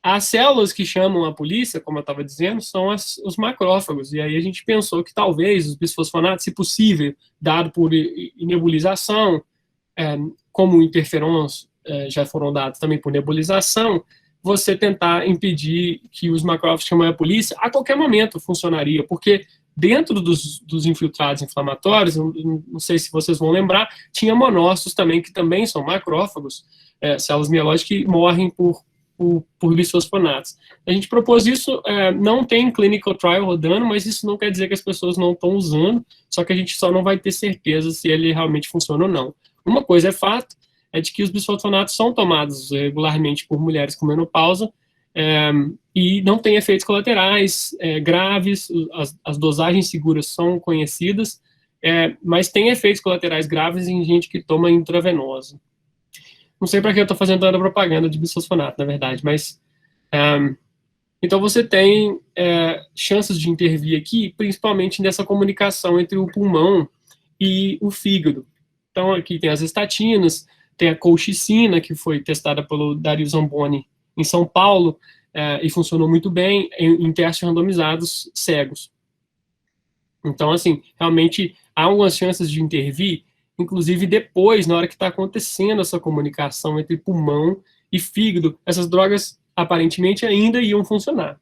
as células que chamam a polícia, como eu estava dizendo, são os macrófagos. E aí a gente pensou que talvez os bisfosfonatos, se possível, dado por nebulização, como interferons já foram dados também por nebulização, você tentar impedir que os macrófagos chamem a polícia, a qualquer momento funcionaria, porque dentro dos infiltrados inflamatórios, não sei se vocês vão lembrar, tinha monócitos também, que também são macrófagos, células mielóides que morrem por bisfosfonatos. A gente propôs isso, não tem clinical trial rodando, mas isso não quer dizer que as pessoas não estão usando, só que a gente só não vai ter certeza se ele realmente funciona ou não. Uma coisa é fato, é de que os bisfosfonatos são tomados regularmente por mulheres com menopausa, e não tem efeitos colaterais graves, as dosagens seguras são conhecidas, mas tem efeitos colaterais graves em gente que toma intravenosa. Não sei para que eu estou fazendo tanta propaganda de bisfosfonato, na verdade, mas... então você tem chances de intervir aqui, principalmente nessa comunicação entre o pulmão e o fígado. Então aqui tem as estatinas, tem a colchicina, que foi testada pelo Dario Zamboni em São Paulo, e funcionou muito bem em testes randomizados cegos. Então, assim, realmente há algumas chances de intervir, inclusive depois, na hora que está acontecendo essa comunicação entre pulmão e fígado, essas drogas aparentemente ainda iam funcionar.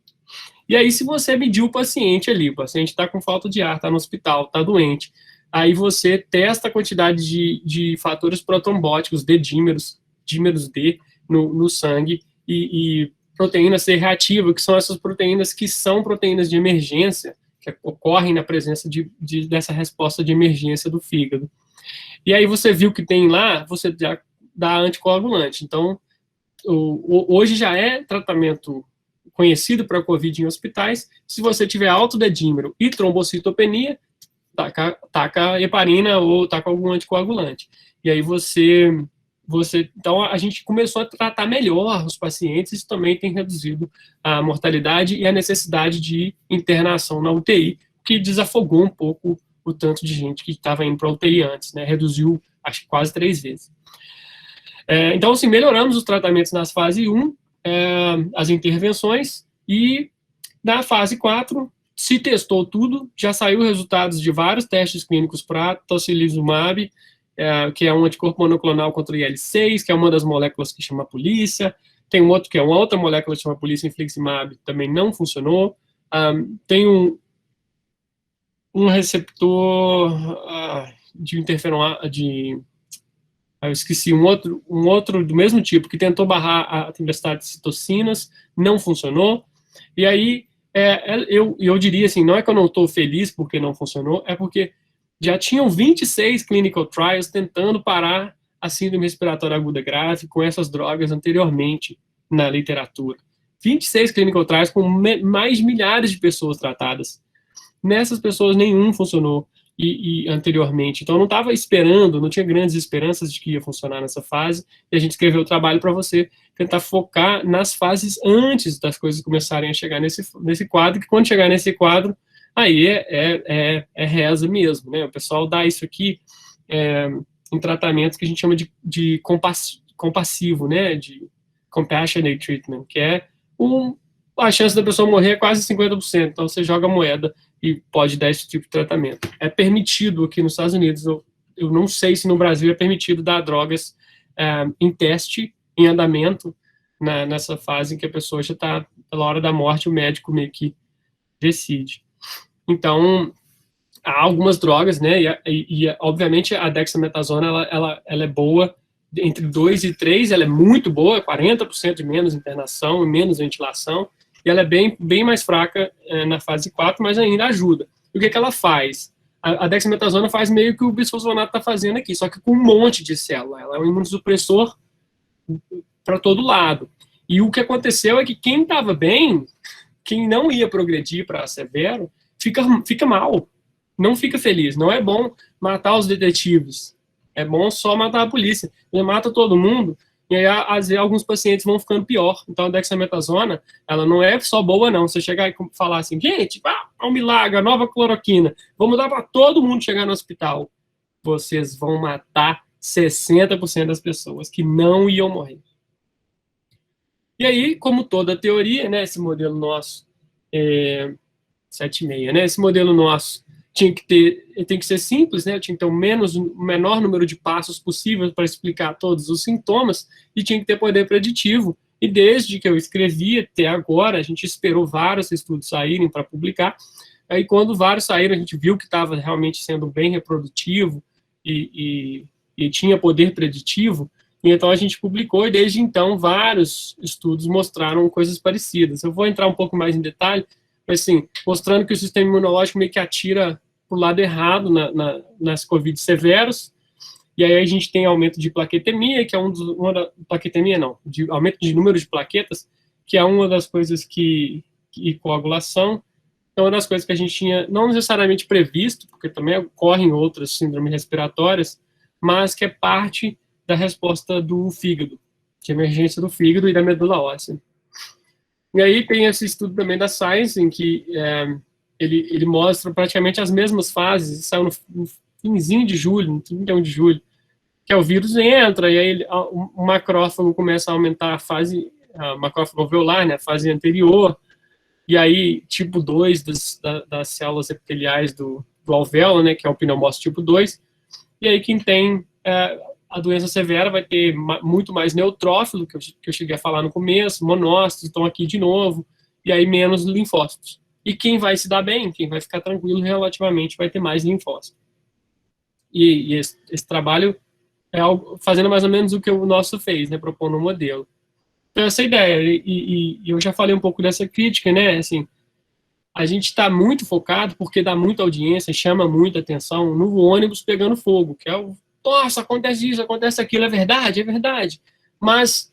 E aí, se você medir o paciente ali, o paciente está com falta de ar, está no hospital, está doente, aí você testa a quantidade de fatores protrombóticos, dímeros D, no sangue, e proteína C reativa, que são essas proteínas que são proteínas de emergência, que ocorrem na presença dessa resposta de emergência do fígado. E aí você viu que tem lá, você já dá anticoagulante. Então, hoje já é tratamento conhecido para COVID em hospitais. Se você tiver alto dedímero e trombocitopenia, taca heparina ou taca algum anticoagulante. E aí então a gente começou a tratar melhor os pacientes, isso também tem reduzido a mortalidade e a necessidade de internação na UTI, que desafogou um pouco o tanto de gente que estava indo para a UTI antes, né? Reduziu, acho que quase 3 vezes. Então, assim, melhoramos os tratamentos nas fase 1, as intervenções, e na fase 4, se testou tudo, já saiu resultados de vários testes clínicos para tocilizumab, que é um anticorpo monoclonal contra o IL-6, que é uma das moléculas que chama a polícia. Tem um outro que é uma outra molécula que chama a polícia, infliximab, também não funcionou. Tem um receptor de interferon, eu esqueci, um outro do mesmo tipo, que tentou barrar a tempestade de citocinas, não funcionou. E aí, eu diria assim, não é que eu não estou feliz porque não funcionou, é porque já tinham 26 clinical trials tentando parar a síndrome respiratória aguda grave com essas drogas anteriormente na literatura. 26 clinical trials com mais de milhares de pessoas tratadas. Nessas pessoas, nenhum funcionou anteriormente. Então, eu não estava esperando, não tinha grandes esperanças de que ia funcionar nessa fase, e a gente escreveu o trabalho para você tentar focar nas fases antes das coisas começarem a chegar nesse quadro, que quando chegar nesse quadro, aí reza mesmo, né? O pessoal dá isso aqui em tratamento que a gente chama de compassivo, né? De compassionate treatment, que é a chance da pessoa morrer é quase 50%, então você joga a moeda e pode dar esse tipo de tratamento. É permitido aqui nos Estados Unidos, eu não sei se no Brasil é permitido dar drogas em teste, em andamento, nessa fase em que a pessoa já está, pela hora da morte, o médico meio que decide. Então, há algumas drogas, né, e obviamente a dexametasona, ela é boa entre 2 e 3, ela é muito boa, 40% de menos internação e menos ventilação, e ela é bem mais fraca na fase 4, mas ainda ajuda. E o que ela faz? A dexametasona faz meio que o bisfosfonato está fazendo aqui, só que com um monte de célula. Ela é um imunossupressor para todo lado. E o que aconteceu é que quem estava bem, quem não ia progredir para severo, fica mal, não fica feliz. Não é bom matar os detetives. é bom só matar a polícia. Ele mata todo mundo, e aí, às vezes, alguns pacientes vão ficando pior. Então, a dexametasona, ela não é só boa, não. Você chegar e falar assim, gente, é um milagre, a nova cloroquina, vamos dar para todo mundo chegar no hospital. Vocês vão matar 60% das pessoas que não iam morrer. E aí, como toda teoria, né, esse modelo nosso, 7,6, né, esse modelo nosso tem que ser simples, né, tinha que ter o menor número de passos possível para explicar todos os sintomas e tinha que ter poder preditivo. E desde que eu escrevi até agora, a gente esperou vários estudos saírem para publicar. Aí, quando vários saíram, a gente viu que estava realmente sendo bem reprodutivo e tinha poder preditivo. E então a gente publicou e desde então vários estudos mostraram coisas parecidas. Eu vou entrar um pouco mais em detalhe, mas assim, mostrando que o sistema imunológico meio que atira para o lado errado nas Covid severos, e aí a gente tem aumento de plaquetemia, que é aumento de número de plaquetas, que é uma das coisas e coagulação, é uma das coisas que a gente tinha não necessariamente previsto, porque também ocorrem outras síndromes respiratórias, mas que é parte da resposta do fígado, de emergência do fígado e da medula óssea. E aí tem esse estudo também da Science, em que ele mostra praticamente as mesmas fases, saiu no finzinho de julho, no 31 de julho, que é o vírus entra, e aí o macrófago começa a aumentar a macrófago alveolar, né, a fase anterior, e aí tipo 2 das células epiteliais do alvéolo, né, que é o pneumócito tipo 2, e aí quem tem a doença severa vai ter muito mais neutrófilo, que eu cheguei a falar no começo, monócitos, estão aqui de novo, e aí menos linfócitos. E quem vai se dar bem, quem vai ficar tranquilo relativamente, vai ter mais linfócitos. E esse trabalho é algo, fazendo mais ou menos o que o nosso fez, né, propondo um modelo. Então, essa ideia, e eu já falei um pouco dessa crítica, né, assim, a gente está muito focado, porque dá muita audiência, chama muita atenção, no ônibus pegando fogo, que é o nossa, acontece isso, acontece aquilo, é verdade, mas,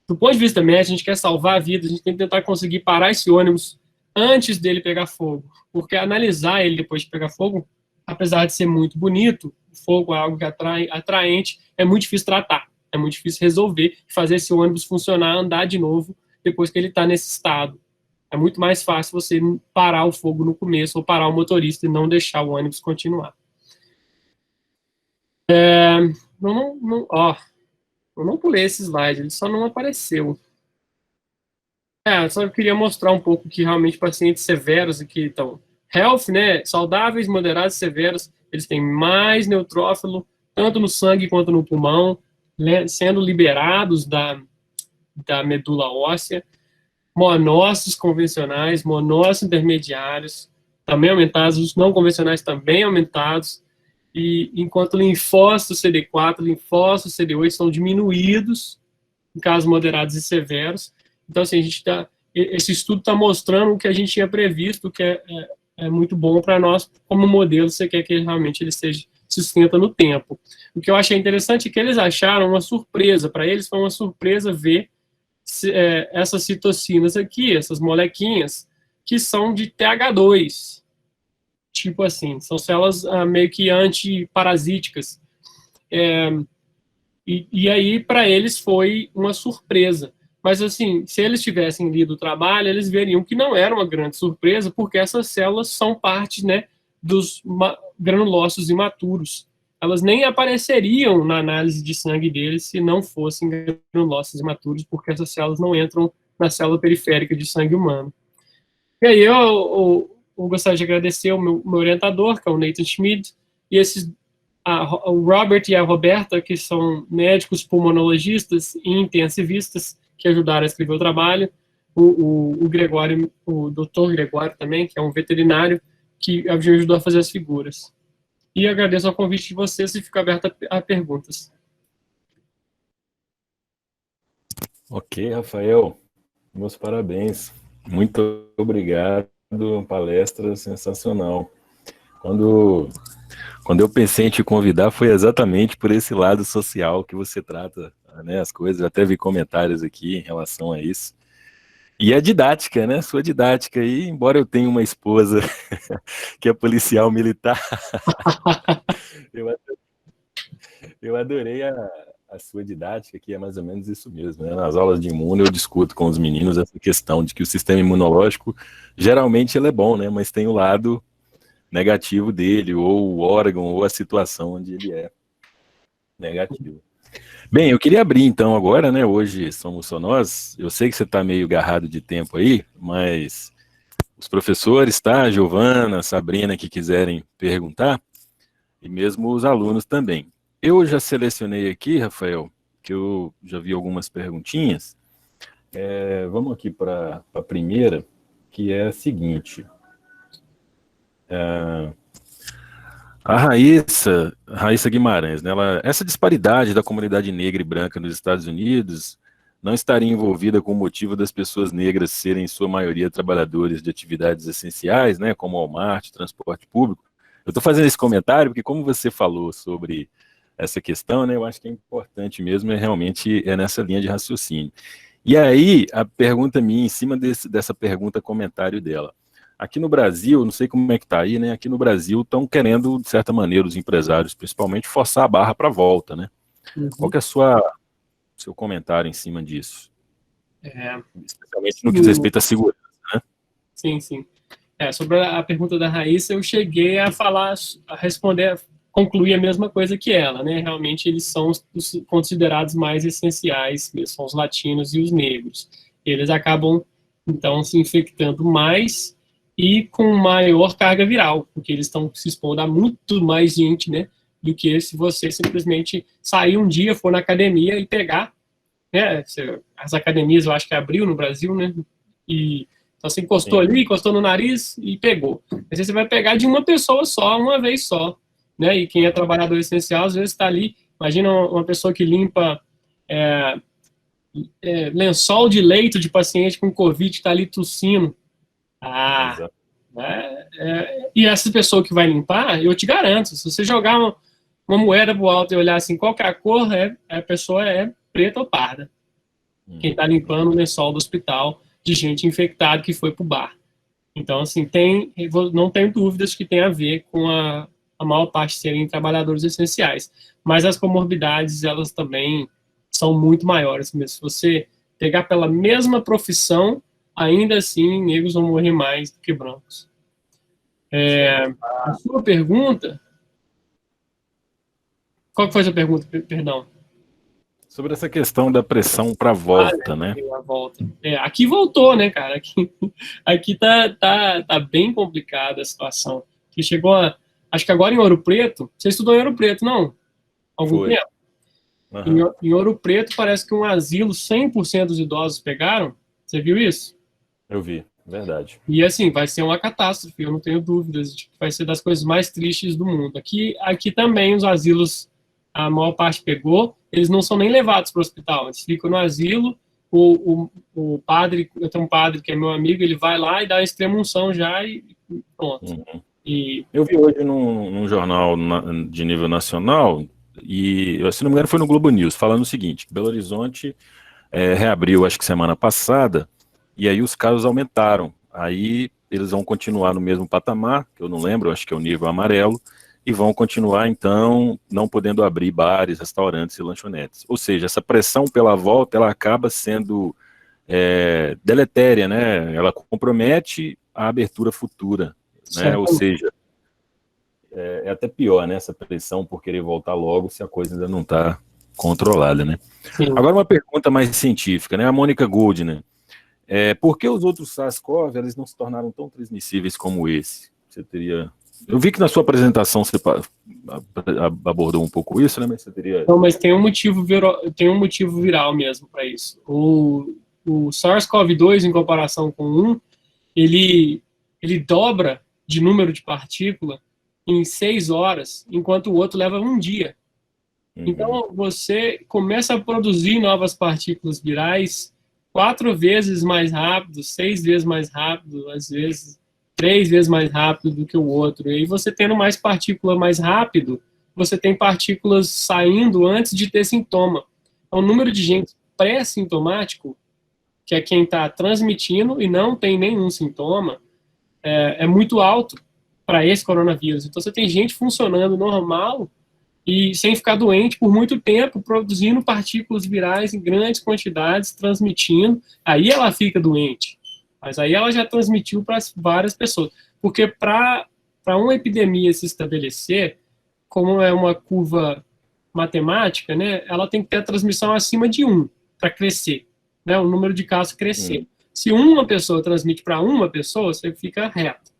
do ponto de vista médico, a gente quer salvar a vida, a gente tem que tentar conseguir parar esse ônibus antes dele pegar fogo, porque analisar ele depois de pegar fogo, apesar de ser muito bonito, o fogo é algo que atraente, é muito difícil tratar, é muito difícil resolver, fazer esse ônibus funcionar, andar de novo, depois que ele está nesse estado. É muito mais fácil você parar o fogo no começo, ou parar o motorista e não deixar o ônibus continuar. Eu não pulei esse slide, ele só não apareceu. Só queria mostrar um pouco que realmente pacientes severos aqui estão health, né, saudáveis, moderados e severos, eles têm mais neutrófilo, tanto no sangue quanto no pulmão, sendo liberados da medula óssea, monócitos convencionais, monócitos intermediários, também aumentados, os não convencionais também aumentados, e enquanto linfócitos CD4, linfócitos CD8 são diminuídos em casos moderados e severos. Então, assim, esse estudo está mostrando o que a gente tinha previsto, que é muito bom para nós, como modelo, você quer que realmente ele se sustenta no tempo. O que eu achei interessante é que eles acharam uma surpresa, para eles foi uma surpresa ver essas citocinas aqui, essas molequinhas, que são de TH2, tipo assim, são células meio que antiparasíticas. E aí, para eles, foi uma surpresa. Mas, assim, se eles tivessem lido o trabalho, eles veriam que não era uma grande surpresa, porque essas células são parte, né, dos granulócitos imaturos. Elas nem apareceriam na análise de sangue deles se não fossem granulócitos imaturos, porque essas células não entram na célula periférica de sangue humano. E aí eu gostaria de agradecer o meu orientador, que é o Nathan Schmid, e o Robert e a Roberta, que são médicos pulmonologistas e intensivistas, que ajudaram a escrever o trabalho, o Gregório, o Dr. Gregório também, que é um veterinário, que ajudou a fazer as figuras. E agradeço ao convite de vocês e fico aberto a perguntas. Ok, Rafael, meus parabéns. Muito obrigado, palestra sensacional. Quando eu pensei em te convidar, foi exatamente por esse lado social que você trata, né, as coisas. Eu até vi comentários aqui em relação a isso. E a didática, né? Sua didática aí, embora eu tenha uma esposa eu Eu adorei a sua didática, que é mais ou menos isso mesmo, né? Nas aulas de imuno eu discuto com os meninos essa questão de que o sistema imunológico, geralmente ele é bom, né? Mas tem o lado negativo dele, ou o órgão, ou a situação onde ele é negativo. Bem, eu queria abrir então agora, né? Hoje somos só nós. Eu sei que você está meio agarrado de tempo aí, mas os professores, tá? Giovana, Sabrina, que quiserem perguntar, e mesmo os alunos também. Eu já selecionei aqui, Rafael, que eu já vi algumas perguntinhas. Vamos aqui para a primeira, que é a seguinte. A Raíssa Guimarães, né, essa disparidade da comunidade negra e branca nos Estados Unidos não estaria envolvida com o motivo das pessoas negras serem, em sua maioria, trabalhadores de atividades essenciais, né, como Walmart, transporte público. Eu estou fazendo esse comentário porque, como você falou sobre essa questão, né, eu acho que é importante mesmo, realmente nessa linha de raciocínio. E aí, a pergunta minha, em cima dessa pergunta, comentário dela. Aqui no Brasil, não sei como é que está aí, né? Aqui no Brasil estão querendo, de certa maneira, os empresários, principalmente, forçar a barra para a volta, né? Uhum. Qual que é seu comentário em cima disso? Especialmente no que diz respeito à segurança, né? Sim, sim. Sobre a pergunta da Raíssa, eu cheguei a falar, a responder, concluir a mesma coisa que ela, né? Realmente eles são os considerados mais essenciais, são os latinos e os negros. Eles acabam, então, se infectando mais e com maior carga viral, porque eles estão se expondo a muito mais gente, né? Do que se você simplesmente sair um dia, for na academia e pegar, né? As academias, eu acho que abriu no Brasil, né? E então você encostou ali, encostou no nariz e pegou. Mas aí você vai pegar de uma pessoa só, uma vez só, né? E quem é trabalhador essencial, às vezes está ali. Imagina uma pessoa que limpa lençol de leito de paciente com Covid, está ali tossindo. E essa pessoa que vai limpar, eu te garanto, se você jogar uma moeda pro alto e olhar assim, qual que é a cor, a pessoa é preta ou parda. Quem está limpando o lençol do hospital de gente infectada que foi pro bar. Então, assim, não tenho dúvidas que tem a ver com a maior parte serem trabalhadores essenciais. Mas as comorbidades, elas também são muito maiores mesmo. Se você pegar pela mesma profissão, ainda assim, negros vão morrer mais do que brancos. A sua pergunta... Qual que foi a sua pergunta, perdão? Sobre essa questão da pressão para a volta, né? A volta. Aqui voltou, né, cara? Aqui tá bem complicada a situação. Que chegou acho que agora em Ouro Preto, você estudou em Ouro Preto, não? Algum tempo? Uhum. Em Ouro Preto parece que um asilo 100% dos idosos pegaram. Você viu isso? Eu vi, verdade. E assim, vai ser uma catástrofe, eu não tenho dúvidas de que vai ser das coisas mais tristes do mundo. Aqui também os asilos, a maior parte pegou, eles não são nem levados para o hospital, eles ficam no asilo, o padre, eu tenho um padre que é meu amigo, ele vai lá e dá a extrema-unção já e pronto. Uhum. Eu vi hoje num jornal de nível nacional, e se não me engano foi no Globo News, falando o seguinte, que Belo Horizonte reabriu, acho que semana passada, e aí os casos aumentaram. Aí eles vão continuar no mesmo patamar, que eu não lembro, acho que é o nível amarelo, e vão continuar, então, não podendo abrir bares, restaurantes e lanchonetes. Ou seja, essa pressão pela volta, ela acaba sendo deletéria, né? Ela compromete a abertura futura, né? Ou seja, é até pior, né? Essa pressão por querer voltar logo se a coisa ainda não está controlada, né? Sim. Agora uma pergunta mais científica, né? A Mônica Goldner, por que os outros SARS-CoV eles não se tornaram tão transmissíveis como esse? Você teria... Eu vi que na sua apresentação você abordou um pouco isso, né? Mas você teria... Não, mas tem um motivo viral mesmo para isso. O SARS-CoV-2, em comparação com o 1, ele dobra de número de partícula em 6 horas, enquanto o outro leva um dia. Uhum. Então, você começa a produzir novas partículas virais 4 vezes mais rápido, 6 vezes mais rápido, às vezes 3 vezes mais rápido do que o outro. E aí você tendo mais partícula mais rápido, você tem partículas saindo antes de ter sintoma. Então, o número de gente pré-sintomático, que é quem está transmitindo e não tem nenhum sintoma, é muito alto para esse coronavírus. Então, você tem gente funcionando normal e sem ficar doente por muito tempo, produzindo partículas virais em grandes quantidades, transmitindo, aí ela fica doente. Mas aí ela já transmitiu para várias pessoas. Porque para uma epidemia se estabelecer, como é uma curva matemática, né, ela tem que ter a transmissão acima de 1 para crescer, né, o número de casos crescer. Se uma pessoa transmite para uma pessoa, você fica reto.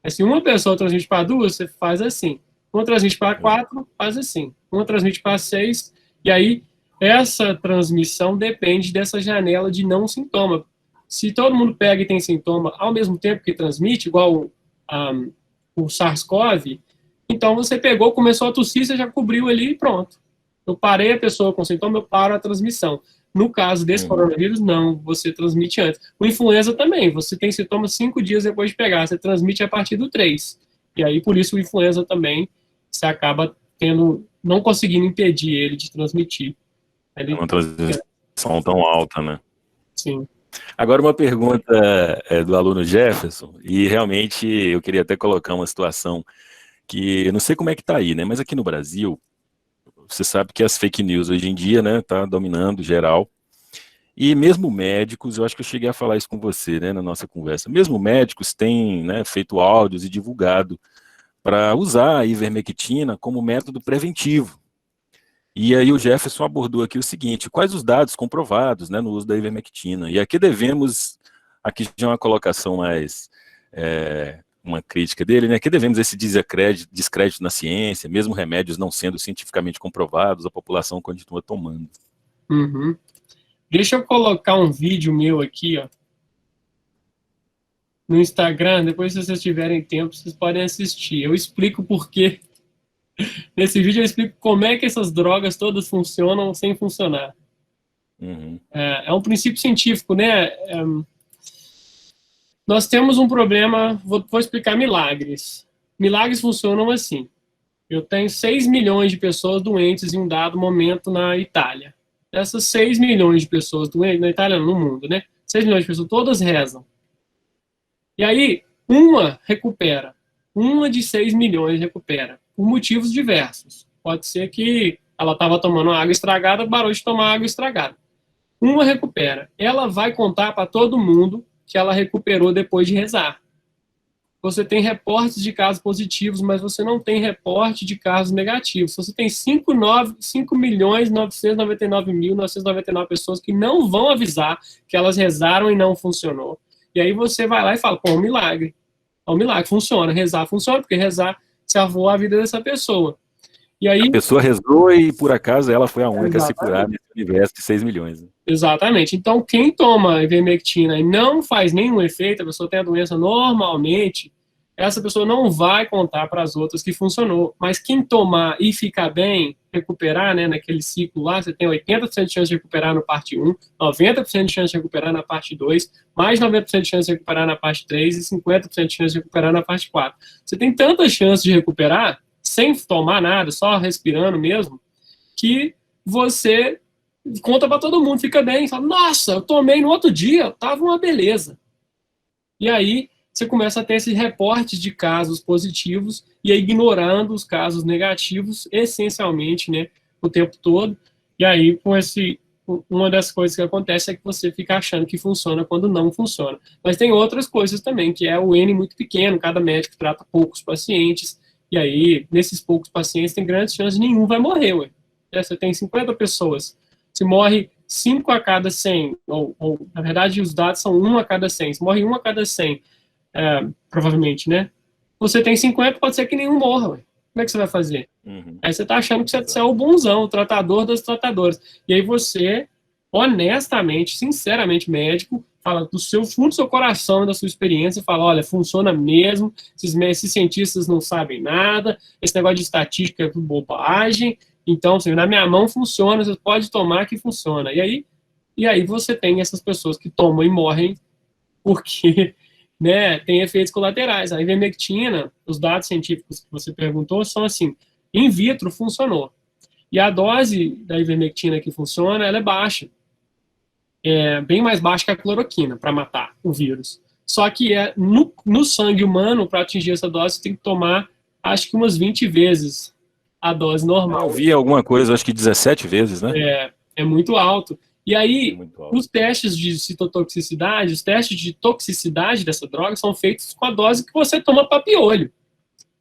Mas se uma pessoa transmite para duas, você faz assim. Uma transmite para 4, faz assim. Uma transmite para 6, e aí essa transmissão depende dessa janela de não sintoma. Se todo mundo pega e tem sintoma ao mesmo tempo que transmite, igual o SARS-CoV, então você pegou, começou a tossir, você já cobriu ali e pronto. Eu parei a pessoa com sintoma, eu paro a transmissão. No caso desse coronavírus, não, você transmite antes. O influenza também, você tem sintomas 5 dias depois de pegar, você transmite a partir do 3. E aí, por isso, o influenza também, você acaba não conseguindo impedir ele de transmitir. É uma transmissão tão alta, né? Sim. Agora, uma pergunta do aluno Jefferson, e realmente eu queria até colocar uma situação que eu não sei como é que tá aí, né? Mas aqui no Brasil, você sabe que as fake news hoje em dia, né, tá dominando geral. E mesmo médicos, eu acho que eu cheguei a falar isso com você, né, na nossa conversa. Mesmo médicos têm, né, feito áudios e divulgado para usar a ivermectina como método preventivo. E aí o Jefferson abordou aqui o seguinte: quais os dados comprovados, né, no uso da ivermectina? E aqui já é uma colocação mais, uma crítica dele, né, que devemos esse descrédito na ciência, mesmo remédios não sendo cientificamente comprovados, a população continua tomando. Uhum. Deixa eu colocar um vídeo meu aqui, ó, no Instagram, depois se vocês tiverem tempo, vocês podem assistir. Eu explico por quê. Nesse vídeo eu explico como é que essas drogas todas funcionam sem funcionar. É um princípio científico, né? Nós temos um problema, vou explicar milagres. Milagres funcionam assim. Eu tenho 6 milhões de pessoas doentes em um dado momento na Itália. Essas 6 milhões de pessoas doentes, na Itália, no mundo, né? 6 milhões de pessoas, todas rezam. E aí, uma recupera. Uma de 6 milhões recupera. Por motivos diversos. Pode ser que ela estava tomando água estragada, parou de tomar água estragada. Uma recupera. Ela vai contar para todo mundo que ela recuperou depois de rezar. Você tem reportes de casos positivos, mas você não tem reporte de casos negativos. Você tem 5.999.999 pessoas que não vão avisar que elas rezaram e não funcionou. E aí você vai lá e fala, pô, é um milagre. É um milagre, funciona. Rezar funciona, porque rezar salvou a vida dessa pessoa. E aí, a pessoa rezou e, por acaso, ela foi a única a se curar nesse universo de 6 milhões. Né? Exatamente. Então, quem toma ivermectina e não faz nenhum efeito, a pessoa tem a doença normalmente, essa pessoa não vai contar para as outras que funcionou. Mas quem tomar e ficar bem, recuperar, né, naquele ciclo lá, você tem 80% de chance de recuperar na parte 1, 90% de chance de recuperar na parte 2, mais 90% de chance de recuperar na parte 3 e 50% de chance de recuperar na parte 4. Você tem tanta chance de recuperar, sem tomar nada, só respirando mesmo, que você conta para todo mundo, fica bem, fala, nossa, eu tomei no outro dia, tava uma beleza. E aí você começa a ter esses reportes de casos positivos e aí ignorando os casos negativos, essencialmente, né, o tempo todo. E aí, uma das coisas que acontece é que você fica achando que funciona quando não funciona. Mas tem outras coisas também, que é o N muito pequeno, cada médico trata poucos pacientes, e aí, nesses poucos pacientes, tem grandes chances, nenhum vai morrer, ué. Você tem 50 pessoas, se morre 5 a cada 100, ou na verdade os dados são 1 a cada 100, se morre 1 a cada 100, provavelmente, né? Você tem 50, pode ser que nenhum morra, ué. Como é que você vai fazer? Aí você tá achando que você é o bonzão, o tratador das tratadoras. E aí você, honestamente, sinceramente, médico, fala do seu fundo do seu coração, da sua experiência, fala, olha, funciona mesmo, esses cientistas não sabem nada, esse negócio de estatística é bobagem, então, assim, na minha mão funciona, você pode tomar que funciona. E aí você tem essas pessoas que tomam e morrem porque, né, tem efeitos colaterais. A ivermectina, os dados científicos que você perguntou são assim, in vitro funcionou. E a dose da ivermectina que funciona, ela é baixa. É bem mais baixa que a cloroquina para matar o vírus. Só que no sangue humano, para atingir essa dose, você tem que tomar, acho que umas 20 vezes a dose Eu normal. vi alguma coisa, acho que 17 vezes, né? É muito alto. E aí, Muito alto. os testes de citotoxicidade, os testes de toxicidade dessa droga são feitos com a dose que você toma para piolho.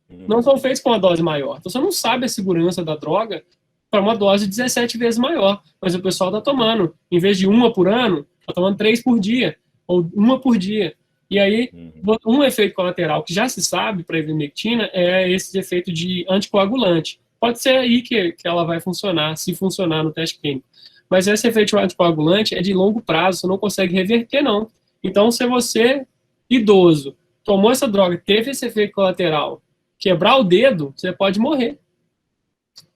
Não são feitos com uma dose maior. Então, você não sabe a segurança da droga para uma dose 17 vezes maior. Mas o pessoal está tomando, em vez de uma por ano, está tomando 3 por dia, ou uma por dia. E aí, um efeito colateral que já se sabe para a ivermectina é esse efeito de anticoagulante. Pode ser aí que ela vai funcionar, se funcionar no teste clínico. Mas esse efeito anticoagulante é de longo prazo, você não consegue reverter, não. Então, se você, idoso, tomou essa droga, teve esse efeito colateral, quebrar o dedo, você pode morrer.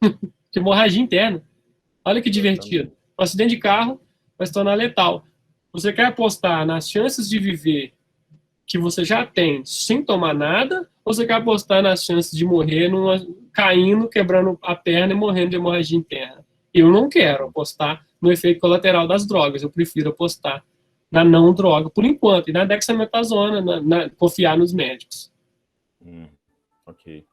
De hemorragia interna. Olha que divertido. Um acidente de carro vai se tornar letal. Você quer apostar nas chances de viver que você já tem sem tomar nada, ou você quer apostar nas chances de morrer caindo, quebrando a perna e morrendo de hemorragia interna? Eu não quero apostar no efeito colateral das drogas. Eu prefiro apostar na não droga, por enquanto, e na dexametasona, confiar nos médicos. Ok.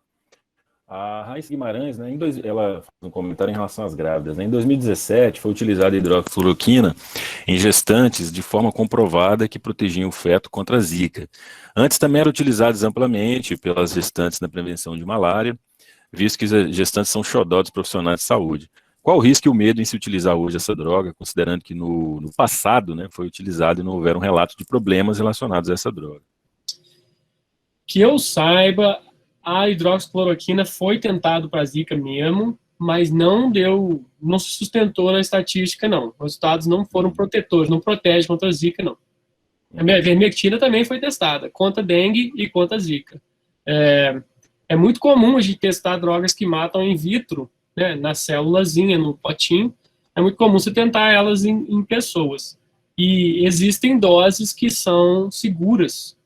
A Raíssa Guimarães, né, ela faz um comentário em relação às grávidas. Né? Em 2017, foi utilizada a hidroxicloroquina em gestantes de forma comprovada que protegiam o feto contra a zika. Antes também eram utilizadas amplamente pelas gestantes na prevenção de malária, visto que as gestantes são xodó dos profissionais de saúde. Qual o risco e o medo em se utilizar hoje essa droga, considerando que no passado, né, foi utilizado e não houveram relatos de problemas relacionados a essa droga? Que eu saiba, a hidroxicloroquina foi tentado para Zika mesmo, mas não se sustentou na estatística, não. Os resultados não foram protetores, não protege contra a Zika, não. A ivermectina também foi testada, contra dengue e contra Zika. É muito comum a gente testar drogas que matam in vitro, né, na célulazinha, no potinho. É muito comum você tentar elas em pessoas. E existem doses que são seguras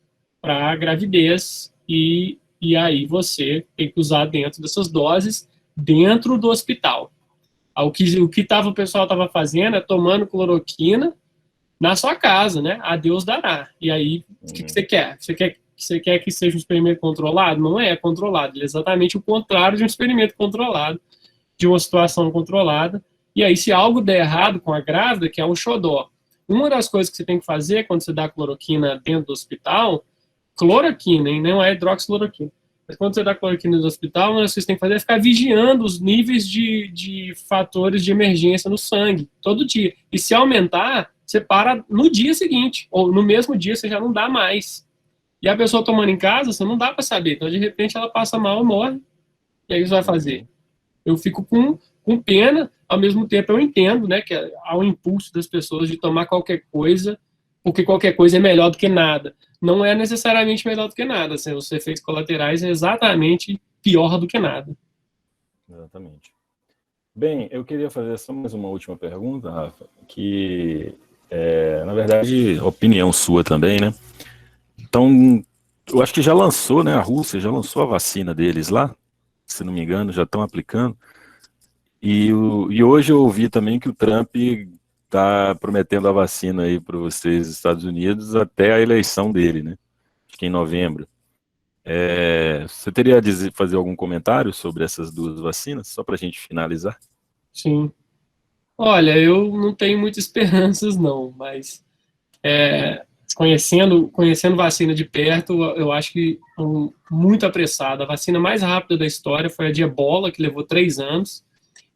para a gravidez e aí você tem que usar dentro dessas doses, dentro do hospital. O que o pessoal estava fazendo é tomando cloroquina na sua casa, né? A Deus dará. E aí, o que você quer? Você quer que seja um experimento controlado? Não é controlado. Ele é exatamente o contrário de um experimento controlado, de uma situação controlada. E aí, se algo der errado com a grávida, que é um xodó, uma das coisas que você tem que fazer quando você dá cloroquina dentro do hospital, cloroquina, hein? Não é hidroxicloroquina. Mas quando você dá cloroquina no hospital, uma das coisas que você tem que fazer é ficar vigiando os níveis de fatores de emergência no sangue, todo dia. E se aumentar, você para no dia seguinte, ou no mesmo dia você já não dá mais. E a pessoa tomando em casa, você não dá para saber. Então, de repente, ela passa mal e morre. E aí, você vai fazer? Eu fico com pena, ao mesmo tempo eu entendo, né, que há um impulso das pessoas de tomar qualquer coisa, porque qualquer coisa é melhor do que nada. Não é necessariamente melhor do que nada. Assim, os efeitos colaterais é exatamente pior do que nada. Exatamente. Bem, eu queria fazer só mais uma última pergunta, Rafa, que na verdade, opinião sua também, né? Então, eu acho que já lançou, né? A Rússia já lançou a vacina deles lá, se não me engano, já estão aplicando. E hoje eu ouvi também que o Trump está prometendo a vacina aí para vocês, Estados Unidos, até a eleição dele, né? Acho que em novembro. Você teria a fazer algum comentário sobre essas duas vacinas, só para a gente finalizar? Sim. Olha, eu não tenho muitas esperanças, não, mas conhecendo vacina de perto, eu acho que muito apressada. A vacina mais rápida da história foi a de Ebola, que levou 3 anos,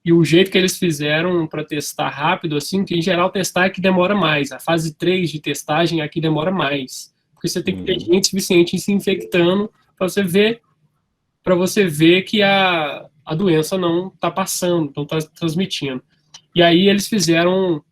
e o jeito que eles fizeram para testar rápido, assim, que em geral testar é que demora mais. A fase 3 de testagem aqui demora mais, porque você tem que ter gente suficiente se infectando para você ver que a doença não está passando, não está transmitindo. E aí eles fizeram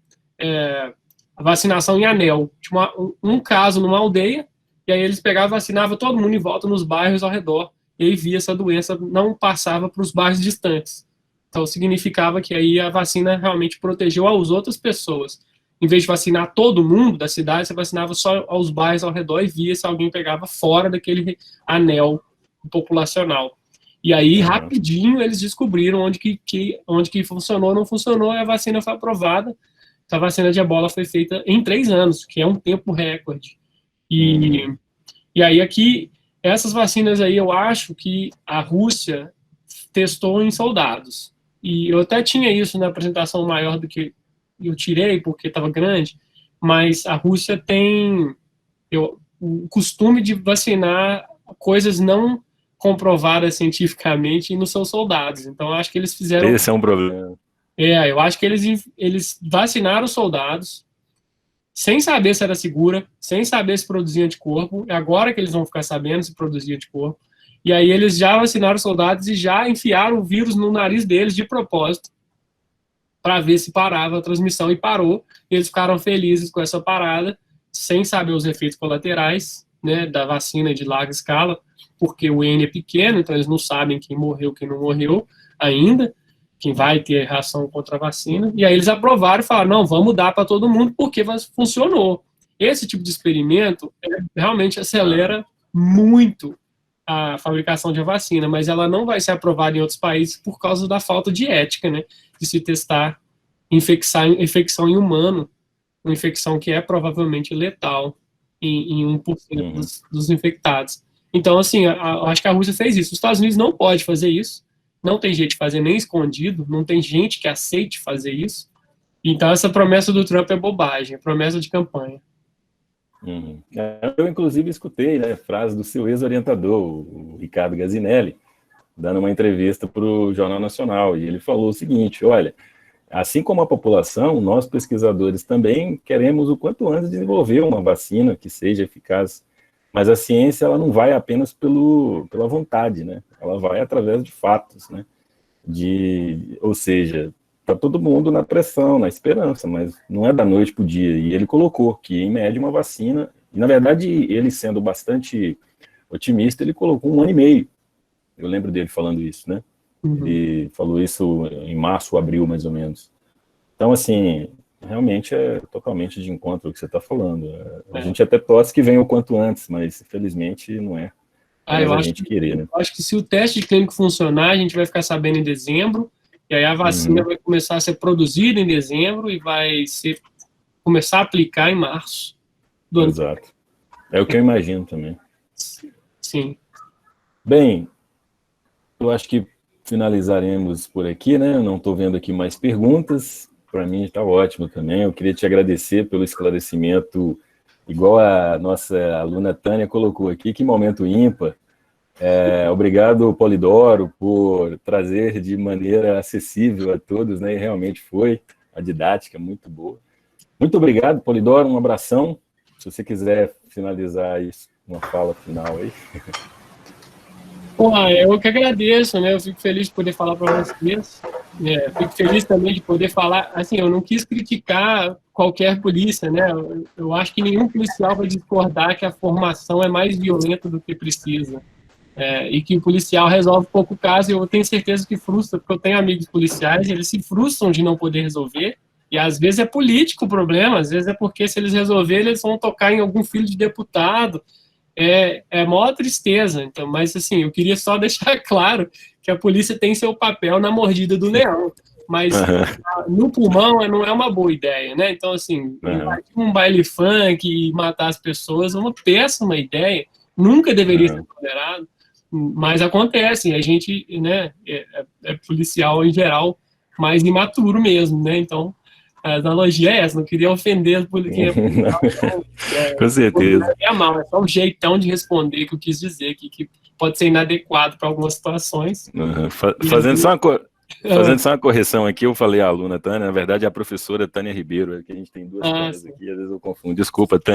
a vacinação em anel. Tinha um caso numa aldeia, e aí eles pegavam e vacinavam todo mundo em volta nos bairros ao redor, e aí via essa doença não passava para os bairros distantes. Então significava que aí a vacina realmente protegeu as outras pessoas. Em vez de vacinar todo mundo da cidade, você vacinava só aos bairros ao redor e via se alguém pegava fora daquele anel populacional. E aí, rapidinho, eles descobriram onde que funcionou ou não funcionou, e a vacina foi aprovada. A vacina de Ebola foi feita em 3 anos, que é um tempo recorde. E aí aqui, essas vacinas aí, eu acho que a Rússia testou em soldados. E eu até tinha isso na apresentação maior do que eu tirei, porque estava grande, mas a Rússia tem o costume de vacinar coisas não comprovadas cientificamente nos seus soldados. Então, eu acho que eles fizeram... Esse é um problema. Eu acho que eles vacinaram os soldados sem saber se era segura, sem saber se produzia anticorpo, é agora que eles vão ficar sabendo se produzia anticorpo, e aí eles já vacinaram os soldados e já enfiaram o vírus no nariz deles de propósito, para ver se parava a transmissão, e parou, e eles ficaram felizes com essa parada, sem saber os efeitos colaterais, né, da vacina de larga escala, porque o N é pequeno, então eles não sabem quem morreu, quem não morreu ainda, quem vai ter reação contra a vacina, e aí eles aprovaram e falaram, não, vamos dar para todo mundo, porque funcionou. Esse tipo de experimento realmente acelera muito a fabricação de vacina, mas ela não vai ser aprovada em outros países por causa da falta de ética, né, de se testar infecção em humano, uma infecção que é provavelmente letal em 1% dos infectados. Então, assim, eu acho que a Rússia fez isso. Os Estados Unidos não pode fazer isso, não tem jeito de fazer nem escondido, não tem gente que aceite fazer isso. Então, essa promessa do Trump é bobagem, é promessa de campanha. Eu, inclusive, escutei, né, a frase do seu ex-orientador, o Ricardo Gazinelli, dando uma entrevista para o Jornal Nacional, e ele falou o seguinte, olha, assim como a população, nós pesquisadores também queremos o quanto antes desenvolver uma vacina que seja eficaz, mas a ciência ela não vai apenas pela vontade, né? Ela vai através de fatos, né? Ou seja, está todo mundo na pressão, na esperança, mas não é da noite para o dia. E ele colocou que, em média, uma vacina, e na verdade, ele sendo bastante otimista, ele colocou 1 ano e meio. Eu lembro dele falando isso, né? Ele falou isso em março, abril, mais ou menos. Então, assim, realmente é totalmente de encontro ao que você está falando. A gente até torce que venha o quanto antes, mas, infelizmente, não é. Eu acho que se o teste clínico funcionar, a gente vai ficar sabendo em dezembro, e aí a vacina vai começar a ser produzida em dezembro e vai começar a aplicar em março do ano. Exato. É o que eu imagino também. Sim. Bem, eu acho que finalizaremos por aqui, né? Eu não estou vendo aqui mais perguntas. Para mim está ótimo também. Eu queria te agradecer pelo esclarecimento, igual a nossa aluna Tânia colocou aqui, que momento ímpar. Obrigado, Polidoro, por trazer de maneira acessível a todos, né? E realmente foi a didática muito boa. Muito obrigado, Polidoro, um abração. Se você quiser finalizar isso, uma fala final aí. Eu que agradeço, né? Eu fico feliz de poder falar para vocês. Fico feliz também de poder falar. Assim, eu não quis criticar qualquer polícia, né? Eu acho que nenhum policial vai discordar que a formação é mais violenta do que precisa. E que o policial resolve pouco caso, e eu tenho certeza que frustra, porque eu tenho amigos policiais, eles se frustram de não poder resolver, e às vezes é político o problema, às vezes é porque se eles resolverem, eles vão tocar em algum filho de deputado, a maior tristeza. Então, mas assim, eu queria só deixar claro que a polícia tem seu papel na mordida do leão, mas no pulmão não é uma boa ideia, né? Então, assim, um baile funk e matar as pessoas é uma péssima ideia, nunca deveria ser tolerado, mas acontece, a gente, né, é policial em geral mais imaturo mesmo, né? Então, a analogia é essa, não queria ofender quem é policial. Com certeza. É mal, é só um jeitão de responder que eu quis dizer, que pode ser inadequado para algumas situações. Fazendo só uma correção aqui, eu falei a aluna Tânia, na verdade é a professora Tânia Ribeiro, que a gente tem duas Tânias aqui, às vezes eu confundo. Desculpa, Tânia.